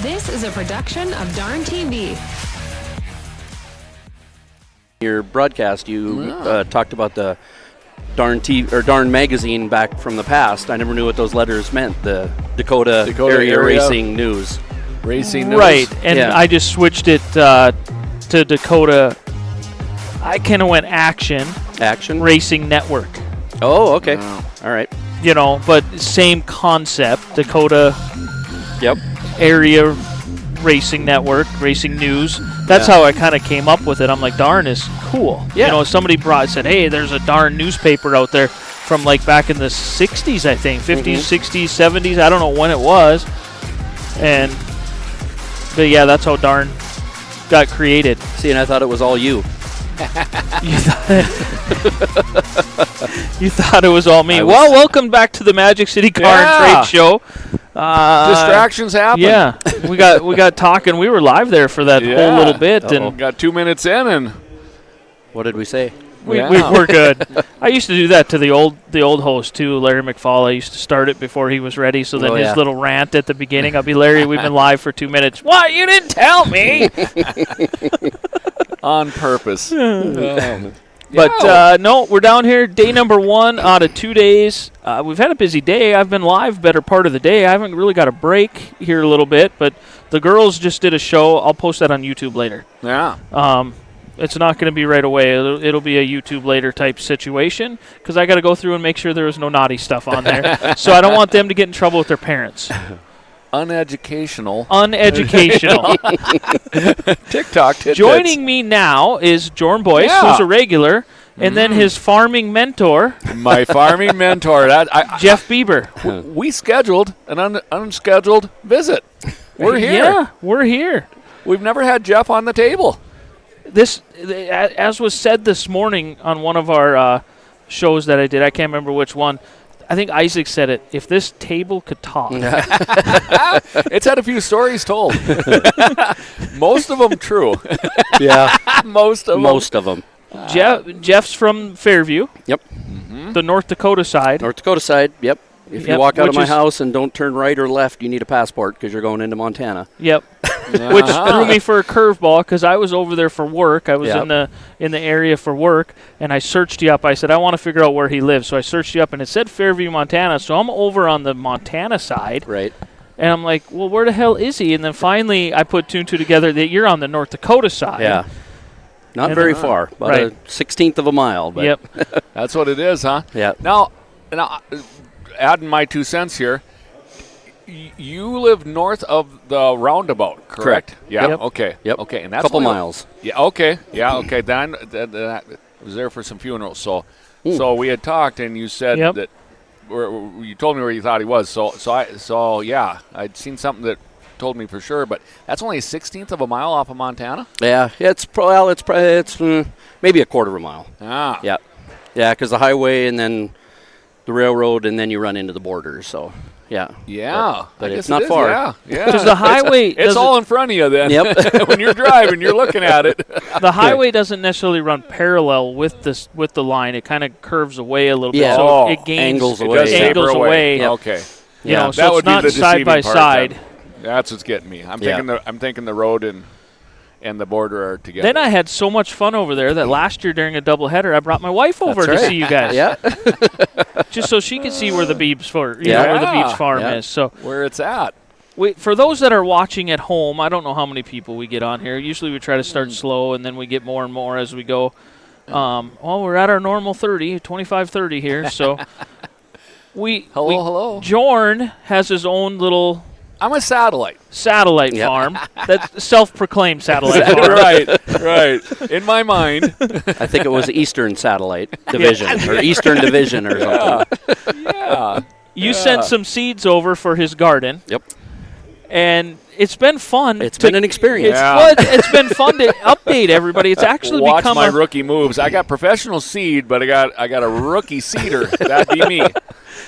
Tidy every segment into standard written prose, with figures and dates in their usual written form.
This is a production of Darn TV. Your broadcast, you talked about the Darn TV or Darn magazine back from the past. I never knew what those letters meant. The Dakota area Racing News. Racing News. Right, and I just switched it to Dakota. I kind of went Action Racing Network. Oh, okay. Wow. All right. You know, but same concept. Dakota. Yep. Area Racing Network, Racing News. That's how I kind of came up with it. I'm like, Darn is cool. Yeah. You know, somebody said, hey, there's a Darn newspaper out there from like back in the 60s, I think, 50s, 60s, 70s. I don't know when it was. But yeah, that's how Darn got created. See, and I thought it was all you. You thought it was all me. Well, welcome back to the Magic City Car and Trade Show. Distractions happen. Yeah, we got talking. We were live there for that whole little bit, and got 2 minutes in, and What did we say? we're good. I used to do that to the old host too, Larry McFall. I used to start it before he was ready. So then his little rant at the beginning, I'll be, Larry, we've been live for 2 minutes. What? You didn't tell me. on purpose. But no, we're down here, day number 1 out of 2 days. We've had a busy day. I've been live better part of the day. I haven't really got a break here a little bit, but the girls just did a show. I'll post that on YouTube later. Yeah. It's not going to be right away. It'll be a YouTube later type situation because I got to go through and make sure there was no naughty stuff on there. So I don't want them to get in trouble with their parents. Uneducational. TikTok tidbits. Joining me now is Joren Boyce, who's a regular, and then his farming mentor. My farming mentor. Jeff Bieber. We scheduled an unscheduled visit. We're here. Yeah, we're here. We've never had Jeff on the table. This, as was said this morning on one of our shows that I did, I can't remember which one, I think Isaac said it. If this table could talk. It's had a few stories told. Most of them true. Yeah. Most of them. Jeff's from Fairview. Yep. The North Dakota side. North Dakota side, yep. If you walk out of my house and don't turn right or left, you need a passport because you're going into Montana. Yep. Which threw me for a curveball because I was over there for work. I was in the area for work, and I searched you up. I said, I want to figure out where he lives. So I searched you up, and it said Fairview, Montana. So I'm over on the Montana side. Right. And I'm like, well, where the hell is he? And then finally I put 2 and 2 together that you're on the North Dakota side. Yeah. Not very far, about a 16th of a mile. But yep. That's what it is, huh? Yeah. Now, adding my 2 cents here, you live north of the roundabout, correct? Yeah. Yep. Okay. Yep. Okay. And that's couple miles. Yeah. Okay. Yeah. Okay. Then I was there for some funerals, so we had talked, and you said that you told me where you thought he was. So yeah, I'd seen something that told me for sure, but that's only a 16th of a mile off of Montana. Yeah. It's maybe a quarter of a mile. Ah. Yeah. Yeah, because the highway and then the railroad, and then you run into the border. So. Yeah. Yeah. But it's not far. Yeah. Because the highway... It's all in front of you then. Yep. When you're driving, you're looking at it. The highway doesn't necessarily run parallel with the line. It kind of curves away a little bit. Yeah. So it gains... Angles away. Angles away. Yep. Okay. You know, that so would it's not be the side by deceiving part side. then. That's what's getting me. I'm thinking the road and the border are together. Then I had so much fun over there that last year during a doubleheader, I brought my wife over to see you guys. Yeah. Just so she could see where the Beebs where the Beebs farm is. So where it's at. For those that are watching at home, I don't know how many people we get on here. Usually we try to start slow, and then we get more and more as we go. We're at our normal 25, 30 here. So hello. Jorn has his own little... I'm a satellite farm. That's self-proclaimed satellite farm. Right. In my mind. I think it was Eastern Satellite Division or Eastern Division or something. Yeah. You sent some seeds over for his garden. Yep. And it's been fun. It's been an experience. It's been fun to update everybody. It's actually Watch become my rookie moves. I got professional seed, but I got a rookie seeder. That'd be me.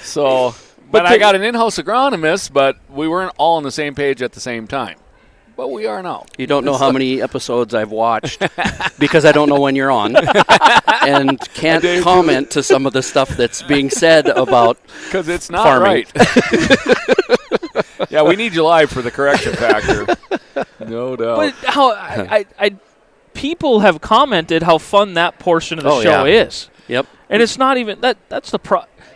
So... But I got an in-house agronomist, but we weren't all on the same page at the same time. But we are now. You don't know how many episodes I've watched because I don't know when you're on and can't comment to some of the stuff that's being said about because it's not farming. right. Yeah, we need you live for the correction factor. No doubt. But people have commented how fun that portion of the show is. Yep. And it's not even that's the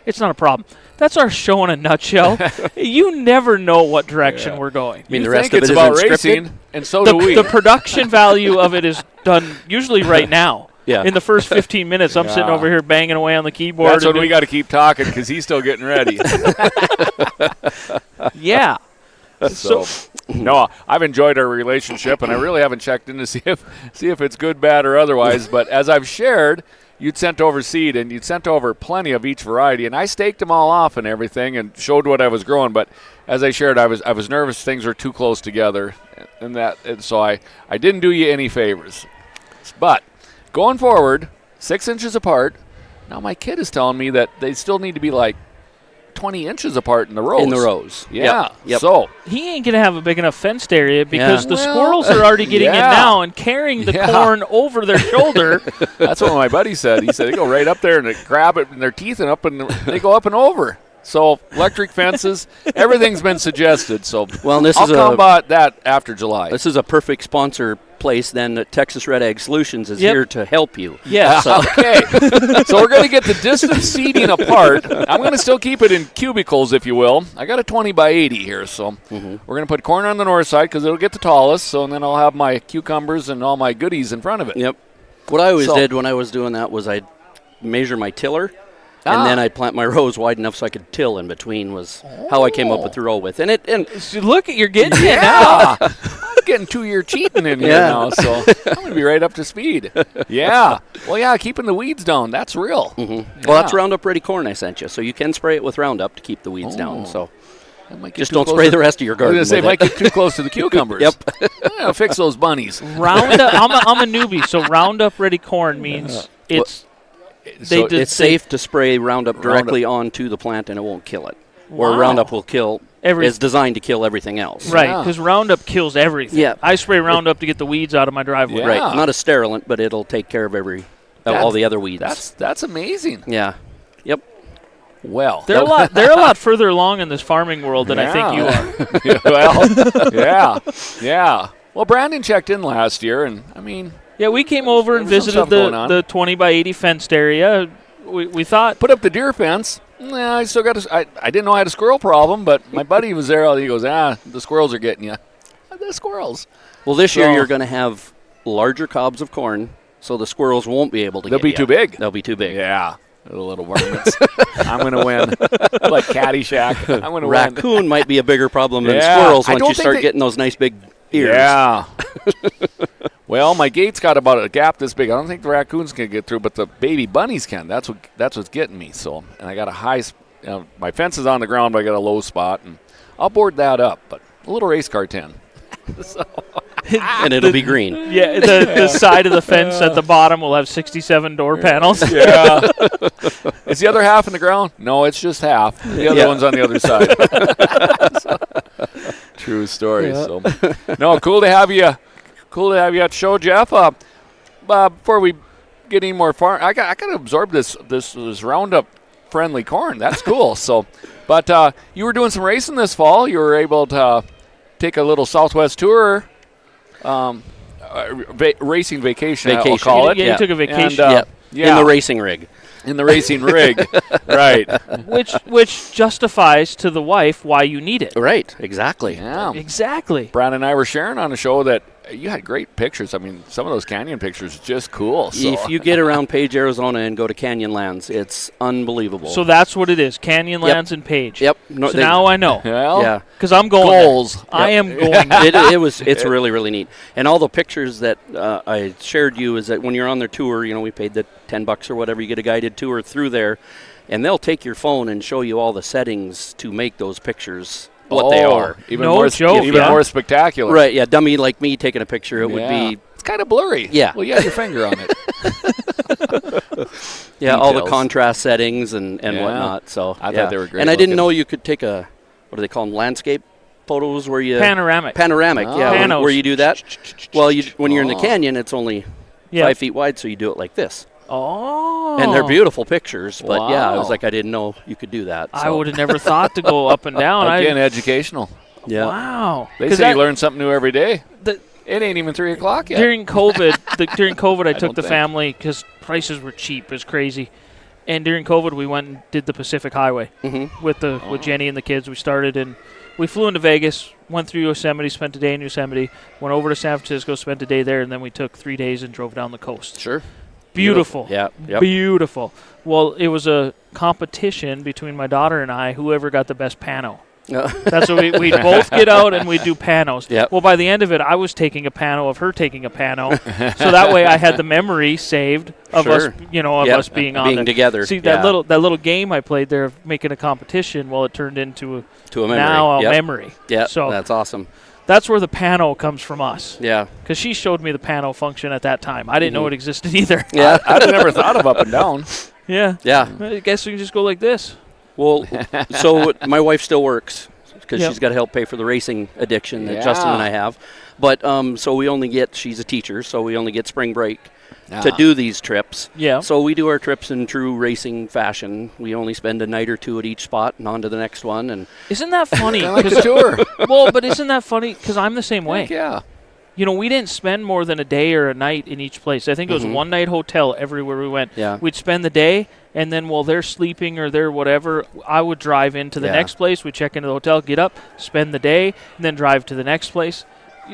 it's not a problem. That's our show in a nutshell. You never know what direction we're going. I mean, you the rest think of it's it about isn't racing, scripted? and so do we. The production value of it is done usually right now. Yeah. In the first 15 minutes, I'm sitting over here banging away on the keyboard. That's when we got to keep talking because he's still getting ready. Yeah. So, no, I've enjoyed our relationship, and I really haven't checked in to see if it's good, bad, or otherwise. But as I've shared, you'd sent over seed, and you'd sent over plenty of each variety, and I staked them all off and everything, and showed what I was growing. But as I shared, I was nervous things were too close together, and so I didn't do you any favors. But going forward, 6 inches apart. Now my kid is telling me that they still need to be like 20 inches apart in the rows. In the rows. Yeah. Yep. So He ain't going to have a big enough fenced area because the Well, squirrels are already getting in yeah. now and carrying the corn over their shoulder. that's what my buddy said. He said they go right up there and they grab it in their teeth and up and they go up and over. So electric fences, everything's been suggested. So Well, this I'll is combat that after July. This is a perfect sponsor place then that Texas Red Ag Solutions is here to help you. Yeah. So, Okay. So we're going to get the distance seating apart. I'm going to still keep it in cubicles, if you will. I got a 20 by 80 here, so we're going to put corn on the north side because it'll get the tallest. So and then I'll have my cucumbers and all my goodies in front of it. yep. What I always did when I was doing that was I'd measure my tiller, and then I'd plant my rows wide enough so I could till in between was how I came up with the row width. And Look, you're getting it now. I'm getting 2-year cheating in here now, so I'm going to be right up to speed. Yeah. Well, yeah, keeping the weeds down, that's real. well, that's Roundup Ready corn I sent you, so you can spray it with Roundup to keep the weeds down. So just don't spray the rest of your garden. I was going to say, with it might get too close to the cucumbers. Yep. Yeah, fix those bunnies. Roundup. I'm a newbie, so Roundup Ready corn means it's So it's safe to spray Roundup directly onto the plant and it won't kill it. Or Roundup will kill. It's designed to kill everything else. right because Roundup kills everything. Yeah. I spray Roundup to get the weeds out of my driveway. Yeah. Right. Not a sterilant, but it'll take care of all the other weeds. That's amazing. Yeah. Yep. Well, They're a lot further along in this farming world than I think you are. Well, yeah. Well, Brandon checked in last year, and I mean, Yeah, we came over and There was some visited stuff going on. the 20 by 80 fenced area. We thought put up the deer fence. Nah, I still got I didn't know I had a squirrel problem, but my buddy was there. He goes, the squirrels are getting you. The squirrels. Well, this year So- you're going to have larger cobs of corn, so the squirrels won't be able to They'll get be you. too big. They'll be too big. Yeah. The little varmints. I'm going to win. Like Caddyshack. I'm going to win. Raccoon might be a bigger problem than Yeah, squirrels I once don't you think start they- getting those nice big ears. Yeah. Well, my gate's got about a gap this big. I don't think the raccoons can get through, but the baby bunnies can. That's what's getting me. So, and I got a high. My fence is on the ground, but I got a low spot, and I'll board that up. But a little race car 10. And it'll be green. Yeah, the side of the fence at the bottom will have 67 door panels. Yeah. Is the other half in the ground? No, it's just half. The other one's on the other side. True story. Yeah. So, no, cool to have you. Cool to have you at the show, Jeff. Before we get any more farm, I got to absorb this Roundup friendly corn. That's cool. So, but you were doing some racing this fall. You were able to take a little Southwest tour. Racing vacation, I'll call it. Yeah, you took a vacation. And, In the racing rig. In the racing rig, right. Which justifies to the wife why you need it. Right, exactly. Yeah. Exactly. Brad and I were sharing on the show that you had great pictures. I mean, some of those canyon pictures are just cool. So. If you get around Page, Arizona and go to Canyonlands, it's unbelievable. So that's what it is, Canyonlands and Page. Yep. So now I know. Well, yeah. Because I'm going goals. there. I am going there. It's really, really neat. And all the pictures that I shared you is that when you're on their tour, we paid the $10 or whatever, you get a guided tour through there, and they'll take your phone and show you all the settings to make those pictures what they are. Even No more, joke, even more spectacular. Right, yeah, dummy like me taking a picture, it would be... It's kind of blurry. Yeah. Well, you had your finger on it. Yeah, all the Details. contrast settings and whatnot. So I thought they were great And I didn't looking. know you could take what do they call them, landscape photos where you... Panoramic. Panoramic, yeah, Panos. where you do that. Well, when you're in the canyon, it's only 5 feet wide, so you do it like this. Oh. And they're beautiful pictures, but yeah, I Wow. was like, I didn't know you could do that. I so. would have never thought to go up and down. Again, educational. Yeah. Wow. They say you learn something new every day. It ain't even 3 o'clock yet. During COVID, I took the think. family because prices were cheap. It was crazy. And during COVID, we went and did the Pacific Highway with Jenny and the kids. We started and we flew into Vegas, went through Yosemite, spent a day in Yosemite, went over to San Francisco, spent a day there, and then we took 3 days and drove down the coast. Sure. Beautiful. Yeah. Yep. Beautiful. Well, it was a competition between my daughter and I, whoever got the best pano. That's what we'd both get out and we'd do panos. Yep. Well, by the end of it, I was taking a pano of her taking a pano, so that way I had the memory saved of us, us being on there. Together. See that little game I played there of making a competition. Well, it turned into a memory. Now a memory. Yeah. So that's awesome. That's where the pano comes from us. Yeah. Because she showed me the pano function at that time. I didn't know it existed either. Yeah. I'd never thought of up and down. Yeah. Yeah. I guess we can just go like this. Well, so my wife still works because she's got to help pay for the racing addiction that Justin and I have. But so she's a teacher, so we only get spring break to do these trips. Yeah. So we do our trips in true racing fashion. We only spend a night or two at each spot and on to the next one. And isn't that funny? Like a tour. Well, but isn't that funny? Because I'm the same way. Heck yeah. We didn't spend more than a day or a night in each place. I think it was one night hotel everywhere we went. Yeah. We'd spend the day, and then while they're sleeping or they're whatever, I would drive into the next place. We'd check into the hotel, get up, spend the day, and then drive to the next place.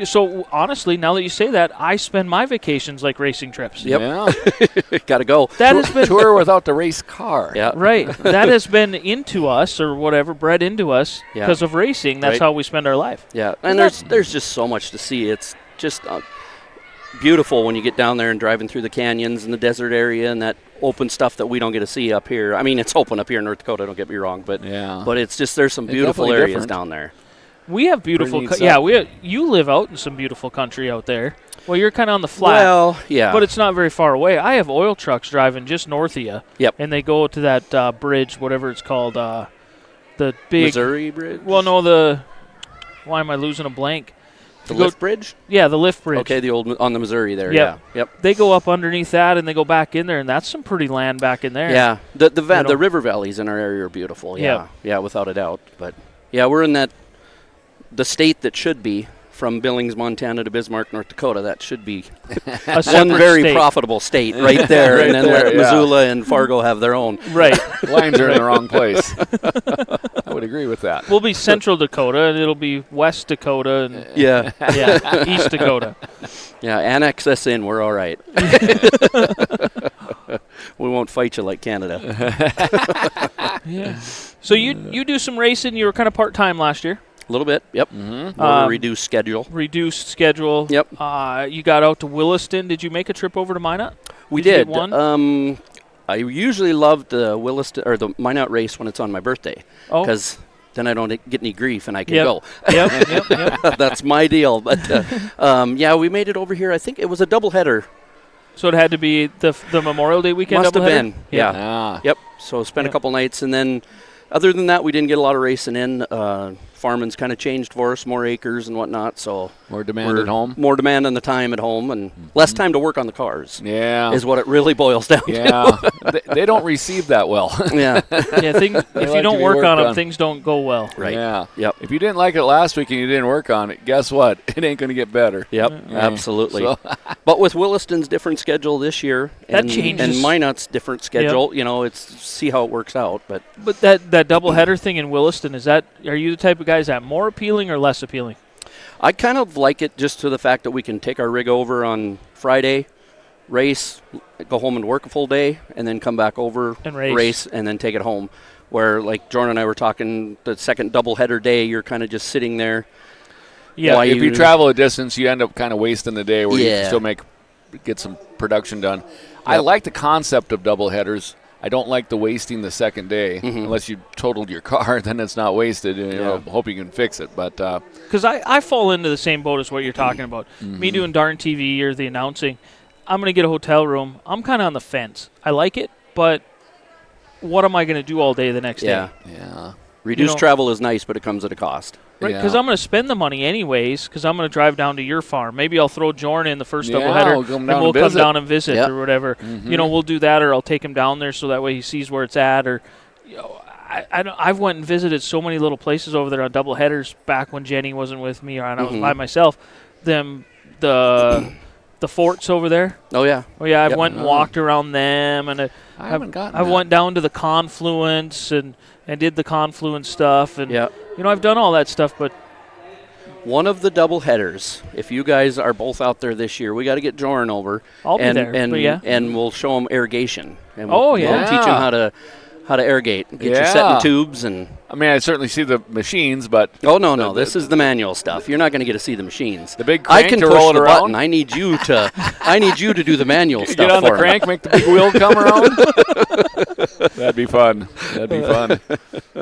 So, honestly, now that you say that, I spend my vacations like racing trips. Yep. Yeah. Got to go. That has been tour without the race car. Yeah. Right. That has been into us or whatever, bred into us because of racing. That's how we spend our life. Yeah. And there's just so much to see. It's just beautiful when you get down there and driving through the canyons and the desert area and that open stuff that we don't get to see up here. I mean, it's open up here in North Dakota, don't get me wrong, but it's just there's some beautiful areas down there. We have beautiful you live out in some beautiful country out there. Well, you're kind of on the flat. Well, yeah. But it's not very far away. I have oil trucks driving just north of you. Yep. And they go to that bridge, whatever it's called, the big Missouri Bridge? Well, why am I losing a blank? The lift bridge? Yeah, the lift bridge. Okay, the old on the Missouri there. Yep. Yeah. Yep. They go up underneath that and they go back in there, and that's some pretty land back in there. Yeah. The river valleys in our area are beautiful. Yeah. Yeah, without a doubt. But yeah, we're in the state that should be from Billings, Montana to Bismarck, North Dakota. That should be one very profitable state right there. Right, and then let Missoula and Fargo have their own. Right. Lines are in the wrong place. I would agree with that. We'll be Central Dakota, and it'll be West Dakota. And East Dakota. Yeah, annex us in. We're all right. We won't fight you like Canada. Yeah. So you do some racing. You were kind of part-time last year. A little bit, yep. Mm-hmm. Reduced schedule. Reduced schedule. Yep. You got out to Williston. Did you make a trip over to Minot? We did. I usually love the Williston or the Minot race when it's on my birthday because then I don't get any grief and I can go. Yep. That's my deal. But we made it over here. I think it was a doubleheader. So it had to be the Memorial Day weekend. Must have been. Yeah. Ah. Yep. So spent a couple nights and then. Other than that, we didn't get a lot of racing in. Farming's kind of changed for us, more acres and whatnot. So more demand at home? More demand on the time at home and less time to work on the cars. Yeah. Is what it really boils down to. They don't receive that well. Yeah. If you don't work on them, things don't go well. Right. Yeah. Yep. If you didn't like it last week and you didn't work on it, guess what? It ain't going to get better. Yep. Absolutely. So. But with Williston's different schedule this year that changes. And Minot's different schedule, it's see how it works out. But that doubleheader thing in Williston, are you the type of guys that more appealing or less appealing? I kind of like it just to the fact that we can take our rig over on Friday, race, go home and work a full day, and then come back over and race and then take it home. Where, like Joren and I were talking, the second doubleheader day, you're kind of just sitting there. Yeah, if you travel a distance, you end up kind of wasting the day where you can still get some production done. Yep. I like the concept of doubleheaders. I don't like the wasting the second day unless you totaled your car. Then it's not wasted. Hope you can fix it. But because I fall into the same boat as what you're talking about. Me doing Darn TV or the announcing, I'm going to get a hotel room. I'm kind of on the fence. I like it, but what am I going to do all day the next day? Yeah. Reduced travel is nice, but it comes at a cost. Right, because I'm going to spend the money anyways, because I'm going to drive down to your farm. Maybe I'll throw Joren in the first doubleheader, and we'll come down and visit or whatever. We'll do that, or I'll take him down there so that way he sees where it's at. Or I've went and visited so many little places over there on double headers back when Jenny wasn't with me or I was by myself. The forts over there. Oh yeah. I've went and walked around them, and I haven't gotten I that. went down to the confluence and did the confluence stuff, and Yeah. I've done all that stuff, but. One of the double headers, if you guys are both out there this year, we got to get Joren over. I'll be there, and we'll show him irrigation. And Oh, we'll yeah. teach him how to irrigate. Get you set in tubes and. I mean, I certainly see the machines, but Oh no! This is the manual stuff. You're not going to get to see the machines. The big I crank can to push roll it the around? button. I need you to do the manual stuff. get on for the him. crank, make the big wheel come around. That'd be fun.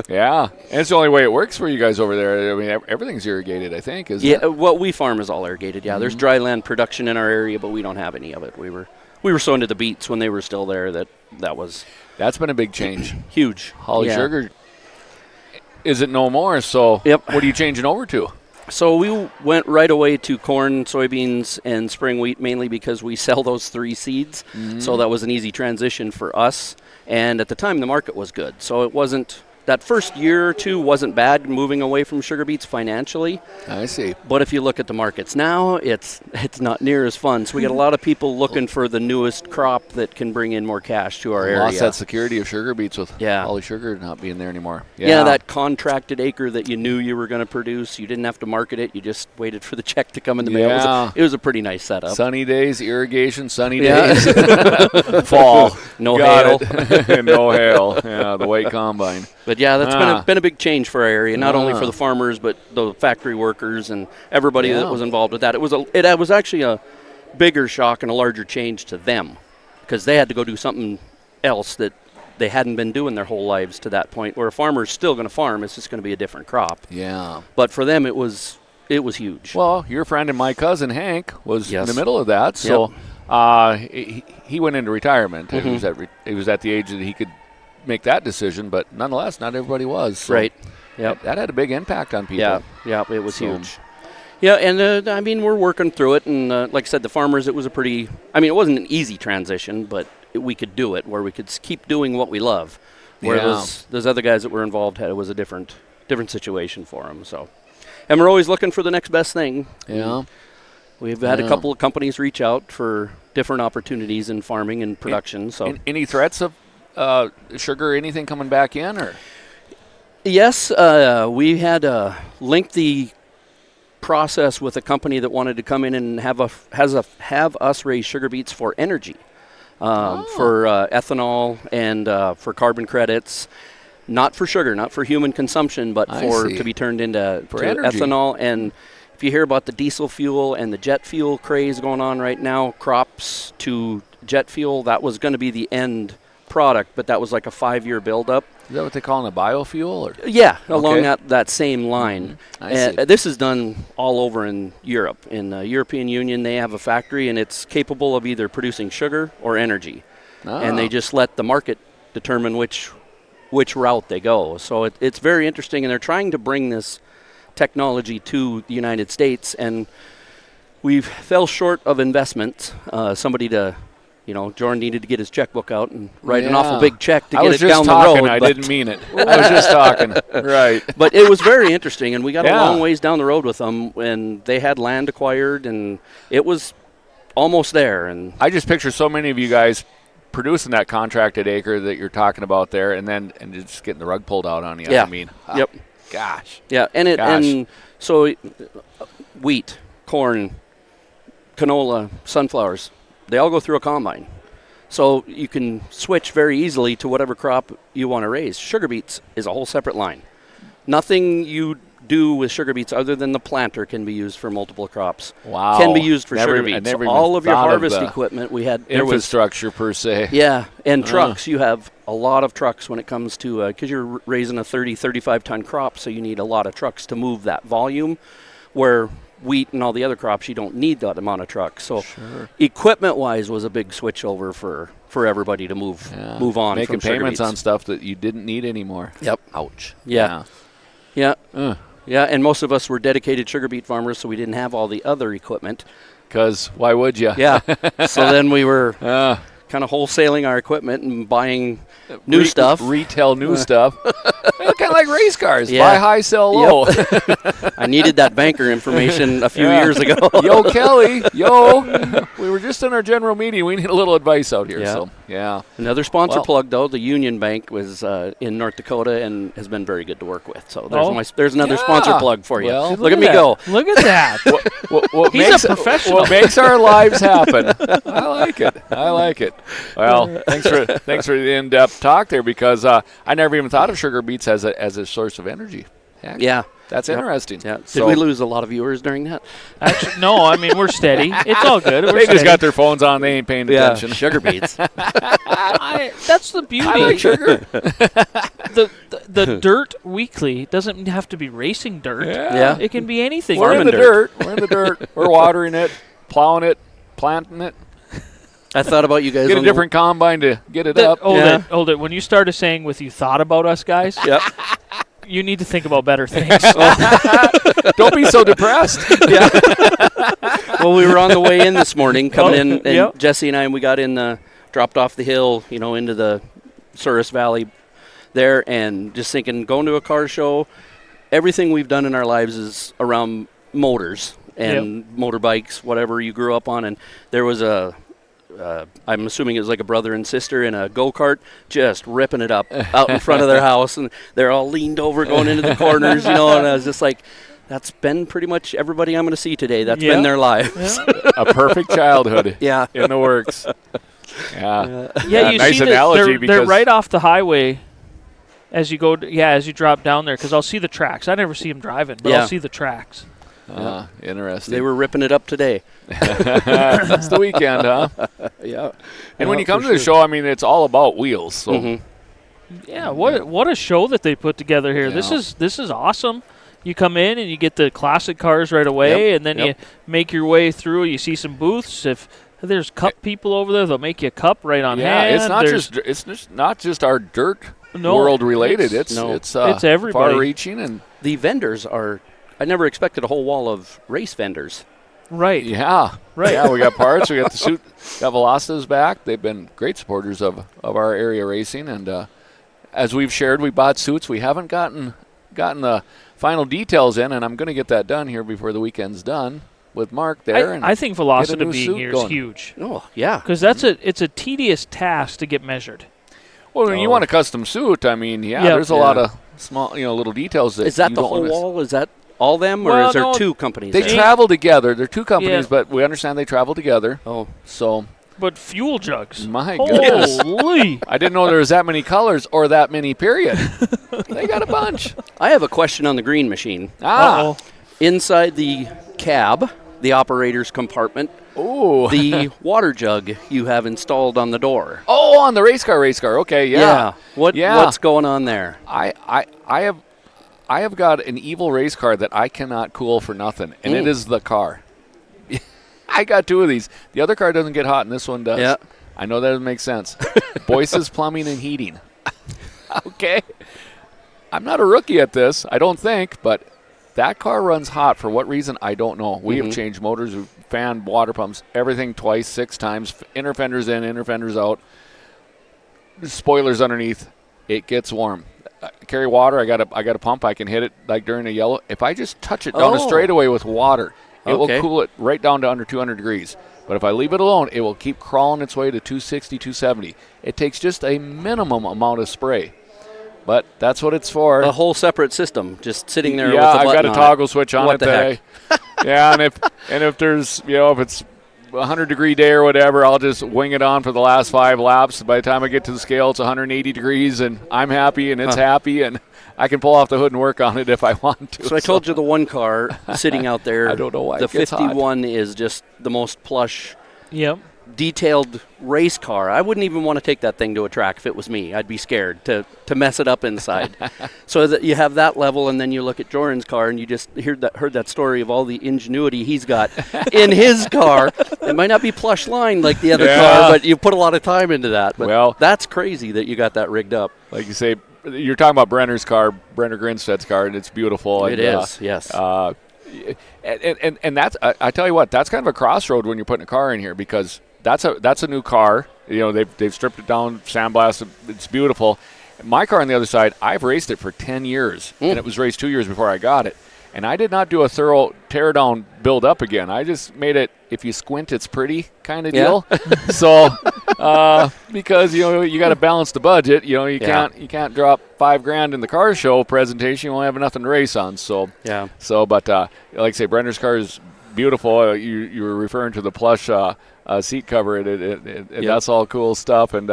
Yeah, and it's the only way it works for you guys over there. I mean, everything's irrigated, I think. Isn't it? What we farm is all irrigated. Yeah, there's dry land production in our area, but we don't have any of it. We were so into the beets when they were still there that was That's been a big change. huge. Holly Yeah. sugar isn't no more, so Yep. what are you changing over to? So we went right away to corn, soybeans, and spring wheat, mainly because we sell those 3 seeds. So that was an easy transition for us. And at the time, the market was good. So it wasn't that first year or two wasn't bad moving away from sugar beets financially. I see. But if you look at the markets now, it's not near as fun. So we got a lot of people looking for the newest crop that can bring in more cash to our area. Lost that security of sugar beets with Yeah. Holly sugar not being there anymore. Yeah, that contracted acre that you knew you were going to produce, you didn't have to market it. You just waited for the check to come in the mail. It was a pretty nice setup. Sunny days, irrigation, sunny Yeah. days. Fall. No Got hail. it. No hail. Yeah, the white combine. But yeah, that's been a big change for our area, not only for the farmers, but the factory workers and everybody that was involved with that. It was actually a bigger shock and a larger change to them because they had to go do something else that they hadn't been doing their whole lives to that point, where a farmer's still going to farm. It's just going to be a different crop. Yeah. But for them, it was huge. Well, your friend and my cousin Hank was in Yes. the middle of that, so he went into retirement. He was at the age that he could make that decision, but nonetheless, not everybody was. So Right. Yep. That had a big impact on people. Yeah, it was huge. Yeah, and I mean, we're working through it, and like I said, the farmers, it wasn't an easy transition, but we could do it, where we could keep doing what we love. Where those other guys that were involved it was a different situation for them. So, and we're always looking for the next best thing. Yeah. We've had a couple of companies reach out for different opportunities in farming and production. So, any threats of sugar, anything coming back in, or? Yes, we had a lengthy process with a company that wanted to come in and have us raise sugar beets for energy, for ethanol and for carbon credits, not for sugar, not for human consumption, but to be turned into ethanol. And if you hear about the diesel fuel and the jet fuel craze going on right now, crops to jet fuel, that was going to be the end product, but that was like a 5-year buildup. Is that what they call a biofuel? Or? Yeah, along that same line. I see. This is done all over in Europe. In the European Union, they have a factory, and it's capable of either producing sugar or energy. And they just let the market determine which route they go. So it's very interesting, and they're trying to bring this technology to the United States, and we fell short of investment. Joren needed to get his checkbook out and write an awful big check to get it down the road. I didn't mean it. I was just talking. Right. But it was very interesting, and we got a long ways down the road with them, and they had land acquired, and it was almost there. And I just picture so many of you guys producing that contracted acre that you're talking about there, and just getting the rug pulled out on you. Yeah. I mean, yep. Gosh. Yeah, and so wheat, corn, canola, sunflowers, they all go through a combine. So you can switch very easily to whatever crop you want to raise. Sugar beets is a whole separate line. Nothing you do with sugar beets other than the planter can be used for multiple crops. Wow. Can be used for sugar beets. So all of your harvest equipment we had. Infrastructure per se. Yeah, and trucks. You have a lot of trucks when it comes to, because you're raising a 30, 35-ton crop, so you need a lot of trucks to move that volume, where wheat and all the other crops, you don't need that amount of trucks. So equipment-wise was a big switch over for everybody to move on. Making from payments sugar beets. on stuff that you didn't need anymore. Yep. Ouch. Yeah. Yeah, and most of us were dedicated sugar beet farmers, so we didn't have all the other equipment. Because why would you? Yeah. So then we were kind of wholesaling our equipment and buying new stuff. Retail new stuff. kind of like race cars. Yeah. Buy high, sell low. Yep. I needed that banker information a few years ago. Yo, Kelly. Yo. We were just in our general meeting. We need a little advice out here. Yeah. So, yeah. Another sponsor Well. plug, though. The Union Bank was in North Dakota and has been very good to work with. So there's another sponsor plug for you. Well, Look at me go. Look at that. What He's makes a professional. What makes our lives happen. I like it. Well, thanks for the in-depth talk there, because I never even thought of sugar beets as a source of energy. Heck, Yeah. that's interesting. Yeah. Did So we lose a lot of viewers during that? Actually, no, I mean, we're steady. It's all good. We're they just steady. got their phones on. They ain't paying attention. Sugar beets. That's the beauty. I like sugar. The Dirt Weekly doesn't have to be racing dirt. Yeah. It can be anything. We're in Farming the dirt. We're in the dirt. We're watering it, plowing it, planting it. I thought about you guys. Get a on the- different combine to get it up. Hold it. When you started saying with you thought about us guys, Yep. you need to think about better things. Don't be so depressed. Well, we were on the way in this morning, coming in, and yep. Jesse and we got in, dropped off the hill, into the Souris Valley there, and just thinking, going to a car show, everything we've done in our lives is around motors and motorbikes, whatever you grew up on. And there was I'm assuming it was like a brother and sister in a go-kart just ripping it up out in front of their house, and they're all leaned over going into the corners, and I was just like, that's been pretty much everybody I'm going to see today. That's been their lives. A perfect childhood. Yeah. In the works. Yeah. Yeah, you nice see analogy they're because right off the highway as you go. As you drop down there, because I'll see the tracks. I never see them driving, but I'll see the tracks. interesting. They were ripping it up today. That's the weekend, huh? Yeah. And when you come to the show, I mean, it's all about wheels. So Mm-hmm. Yeah, what a show that they put together here. Yeah. This is awesome. You come in and you get the classic cars right away, and then you make your way through. You see some booths. If there's cup people over there, they'll make you a cup right on hand. it's not just our dirt world related. It's everybody. far-reaching and The vendors are. I never expected a whole wall of race vendors. right. yeah, Right. Yeah, we got parts. We got the suit. Got Velocitas back. They've been great supporters of our area racing, and as we've shared, we bought suits. We haven't gotten the final details in, and I'm going to get that done here before the weekend's done with Mark there. I think get a Velocity new being suit here going. is huge, Oh yeah. because it's a tedious task to get measured. Well, when you want a custom suit, I mean, there's a lot of small, little details that Is that you the don't whole wanna- wall? Is that all them, or Well, is there no, two companies? They there? travel together. They're two companies, Yeah. but we understand they travel together. Oh, So But fuel jugs. My goodness. Holy. I didn't know there was that many colors or that many, period. They got a bunch. I have a question on the green machine. Uh-oh. Inside the cab, the operator's compartment, Ooh. the water jug you have installed on the door. Oh, on the race car. Okay, yeah. What's going on there? I have got an evil race car that I cannot cool for nothing, and it is the car. I got two of these. The other car doesn't get hot, and this one does. Yeah. I know that doesn't make sense. Boyce's Plumbing and Heating. Okay. I'm not a rookie at this, I don't think, but that car runs hot for what reason, I don't know. We have changed motors, we've fanned water pumps, everything twice, 6 times, inner fenders in, inner fenders out, spoilers underneath. It gets warm. I carry water. I got a pump. I can hit it like during a yellow. If I just touch it down a straightaway with water, it will cool it right down to under 200 degrees. But if I leave it alone, it will keep crawling its way to 260, 270. It takes just a minimum amount of spray. But that's what it's for. A whole separate system just sitting there with a Yeah, button I've got a on toggle switch on What it the today. Yeah, and if there's, if it's a 100-degree day or whatever, I'll just wing it on for the last 5 laps. By the time I get to the scale, it's 180 degrees, and I'm happy, and it's happy, and I can pull off the hood and work on it if I want to. So I told you the one car sitting out there, I don't know why the it gets hot. 51 is just the most plush, Yep. detailed race car. I wouldn't even want to take that thing to a track if it was me. I'd be scared to mess it up inside. So that you have that level, and then you look at Joren's car, and you just heard that story of all the ingenuity he's got in his car. It might not be plush lined like the other car, but you put a lot of time into that. But Well, that's crazy that you got that rigged up. Like you say, you're talking about Brenner's car, Brenner Grinstead's car, and it's beautiful. It is, yes. And that's I tell you what, that's kind of a crossroad when you're putting a car in here, because that's a new car. They've stripped it down, sandblasted. It's beautiful, My car on the other side, I've raced it for 10 years, and it was raced 2 years before I got it. And I did not do a thorough tear-down build-up again. I just made it, if you squint, it's pretty kind of deal. So, because, you got to balance the budget. You can't drop $5,000 in the car show presentation. You won't have nothing to race on. So, but like I say, Brenner's car is beautiful. You were referring to the plush seat cover. That's all cool stuff. And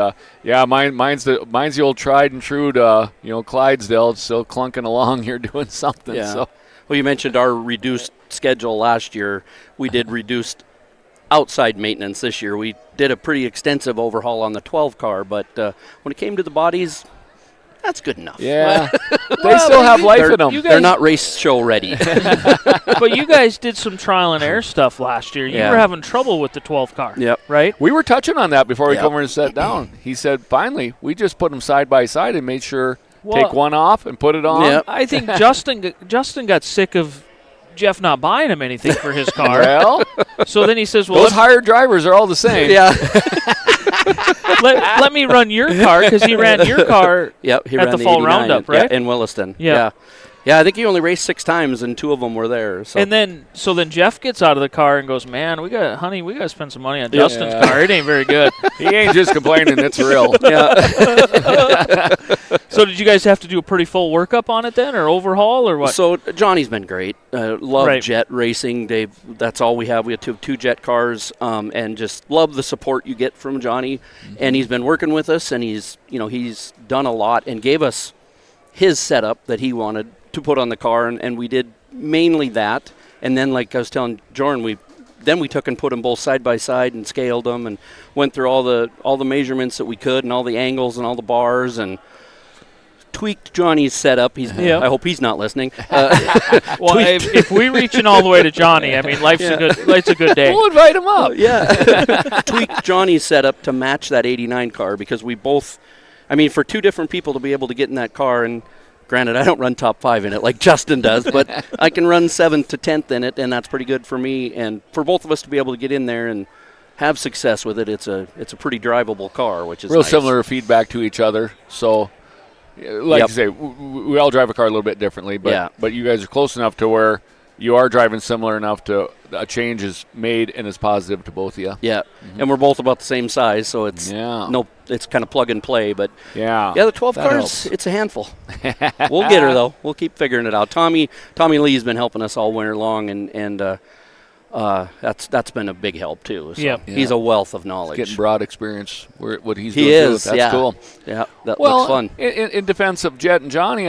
mine's the old tried and true. Clydesdale. It's still clunking along here doing something. Yeah. So. Well, you mentioned our reduced schedule last year. We did reduced outside maintenance this year. We did a pretty extensive overhaul on the 12 car, but when it came to the bodies, that's good enough. Yeah, they still have life in them. They're not race show ready. But you guys did some trial and error stuff last year. You were having trouble with the 12 car, right? We were touching on that before we come over and sat down. He said, finally, we just put them side by side and made sure take one off and put it on. Yep. I think Justin got sick of Jeff not buying him anything for his car. Well, so then he says, well, those hired drivers are all the same. Yeah. let me run your car, because he ran your car he at ran the fall roundup, right? In Williston. Yeah. Yeah, I think he only raced 6 times, and 2 of them were there. So. And then Jeff gets out of the car and goes, man, we got to spend some money on Justin's car. It ain't very good. He ain't just complaining, it's real. Yeah. So did you guys have to do a pretty full workup on it then, or overhaul, or what? So Johnny's been great. Love jet racing. That's all we have. We have 2 jet cars, and just love the support you get from Johnny. Mm-hmm. And he's been working with us, and he's done a lot and gave us his setup that he wanted to put on the car, and we did mainly that. And then, like I was telling Joren, we took and put them both side by side and scaled them and went through all the measurements that we could and all the angles and all the bars and tweaked Johnny's setup. I hope he's not listening. Well, if we're reaching all the way to Johnny, I mean, life's a good day. We'll invite him up. Tweaked Johnny's setup to match that 89 car, because we both, for 2 different people to be able to get in that car, and granted, I don't run top 5 in it like Justin does, but I can run 7th to 10th in it, and that's pretty good for me. And for both of us to be able to get in there and have success with it, it's a pretty drivable car, which is real nice. Similar feedback to each other. So, like you say, we all drive a car a little bit differently, but you guys are close enough to where you are driving similar enough to a change is made and is positive to both of you. Yeah, and we're both about the same size, so it's it's kind of plug and play. But the 12 cars, helps. It's a handful. We'll get her though. We'll keep figuring it out. Tommy Lee's been helping us all winter long, and that's been a big help too. So he's a wealth of knowledge. He's getting broad experience. What he's doing. He is. That's cool. Yeah, that looks fun. In defense of Jet and Johnny,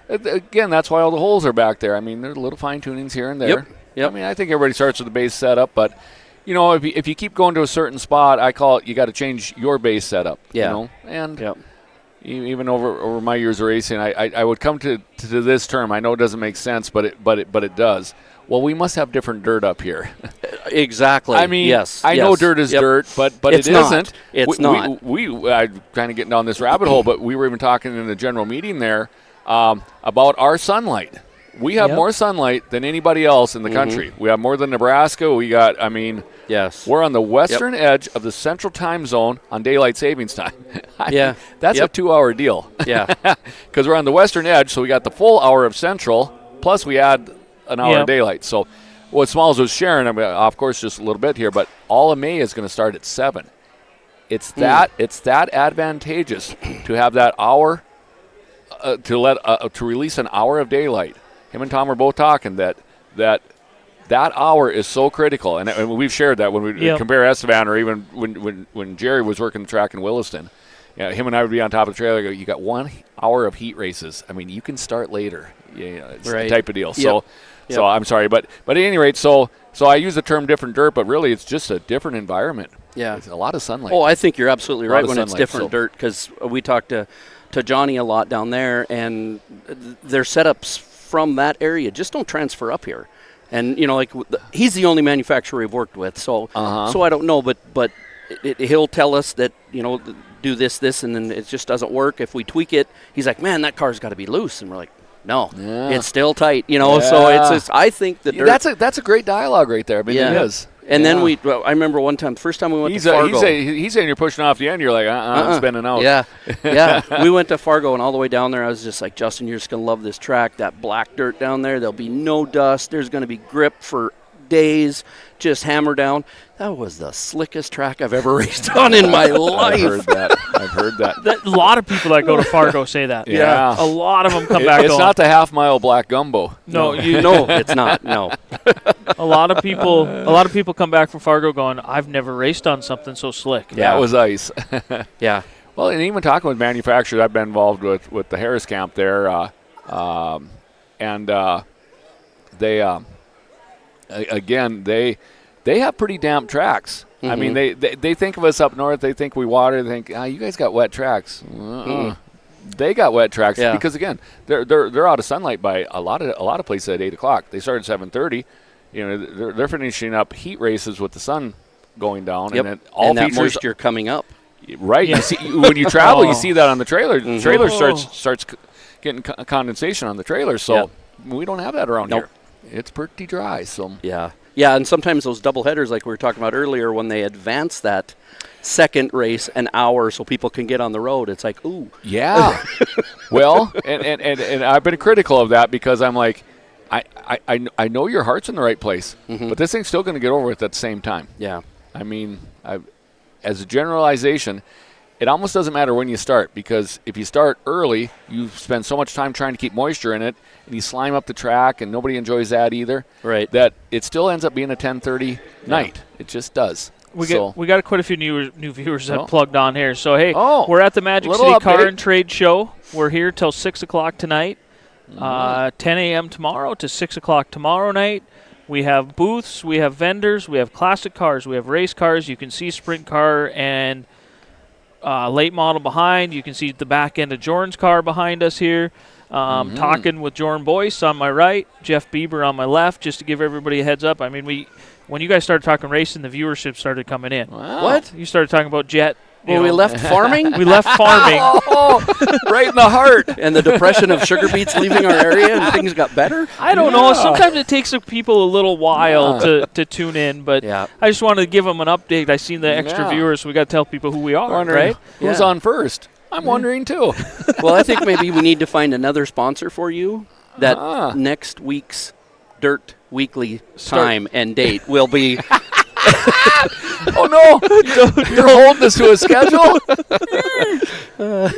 again, that's why all the holes are back there. There's little fine tunings here and there. Yep. I think everybody starts with the base setup, but if you keep going to a certain spot, I call it you got to change your base setup. Yeah. Even over my years of racing, I would come to this term. I know it doesn't make sense, but it does. Well, we must have different dirt up here. Exactly. I know dirt is dirt, but it isn't. It's not. I'm kind of getting down this rabbit hole, but we were even talking in the general meeting there about our sunlight. We have more sunlight than anybody else in the country. We have more than Nebraska. We got, we're on the western edge of the central time zone on daylight savings time. That's a 2-hour deal. Yeah. Because we're on the western edge, so we got the full hour of central, plus we add an hour of daylight. So what Smalls was sharing, of course, just a little bit here, but all of May is going to start at 7. It's that advantageous to have that hour, to release an hour of daylight. Him and Tom were both talking that hour is so critical, and we've shared that when we compare Estevan, or even when Jerry was working the track in Williston. Him and I would be on top of the trailer. You got 1 hour of heat races. You can start later. It's the type of deal. So I'm sorry, but at any rate, so I use the term different dirt, but really it's just a different environment. Yeah, it's a lot of sunlight. Oh, I think you're absolutely right when it's different dirt, because we talked to Johnny a lot down there, and their setups from that area just don't transfer up here. And he's the only manufacturer we've worked with, so I don't know, but he'll tell us that do this, and then it just doesn't work. If we tweak it, he's like, man, that car's got to be loose, and we're like, no, it's still tight. So it's just, I think that that's a great dialogue right there. It is. And then I remember one time, the first time we went to Fargo. He's saying you're pushing off the end. You're like, I'm spinning out. Yeah. We went to Fargo, and all the way down there, I was just like, Justin, you're just going to love this track. That black dirt down there, there'll be no dust. There's going to be grip for days, just hammer down. That was the slickest track I've ever raced on in my life. I've heard that. A lot of people that go to Fargo say that. Yeah. A lot of them come back It's not the half-mile black gumbo. No, no, it's not. No. A lot of people come back from Fargo going, I've never raced on something so slick. Yeah, it was ice. Yeah. Well, and even talking with manufacturers, I've been involved with the Harris camp there, and they again they have pretty damp tracks. I mean, they think of us up north. They think we water. They think, you guys got wet tracks. They got wet tracks because again, they're out of sunlight by a lot of places at 8 o'clock. They start at 7:30. You know, they're finishing up heat races with the sun going down, and then all and that features moisture coming up. Right. You see, when you travel, you see that on the trailer. The trailer starts getting condensation on the trailer. So we don't have that around here. It's pretty dry. So yeah, and sometimes those double headers, like we were talking about earlier, when they advance that second race an hour so people can get on the road, it's like, ooh. Yeah. Well, and I've been critical of that because I'm like, I know your heart's in the right place, but this thing's still going to get over with at the same time. Yeah. I mean, as a generalization, it almost doesn't matter when you start because if you start early, you spend so much time trying to keep moisture in it, and you slime up the track, and nobody enjoys that either. Right. That it still ends up being a 10:30 night. It just does. We got quite a few new viewers that plugged on here. So hey, we're at the Magic City update. Car and Trade Show. We're here till 6 o'clock tonight. 10 a.m. tomorrow to 6 o'clock tomorrow night. We have booths, we have vendors, we have classic cars, we have race cars. You can see sprint car and late model behind. You can see the back end of Joren's car behind us here. Talking with Joren Boyce on my right, Jeff Bieber on my left, just to give everybody a heads up. I mean, when you guys started talking racing, the viewership started coming in. Wow. What? You started talking about jet. Well, we left farming? We left farming. Right in the heart. And the depression of sugar beets leaving our area and things got better? I don't know. Sometimes it takes people a little while to tune in, but I just wanted to give them an update. I seen the extra viewers, so we got to tell people who we are, right? Who's on first? I'm wondering, too. Well, I think maybe we need to find another sponsor for you that next week's Dirt Weekly time and date will be... Oh, no. You're holding us to a schedule?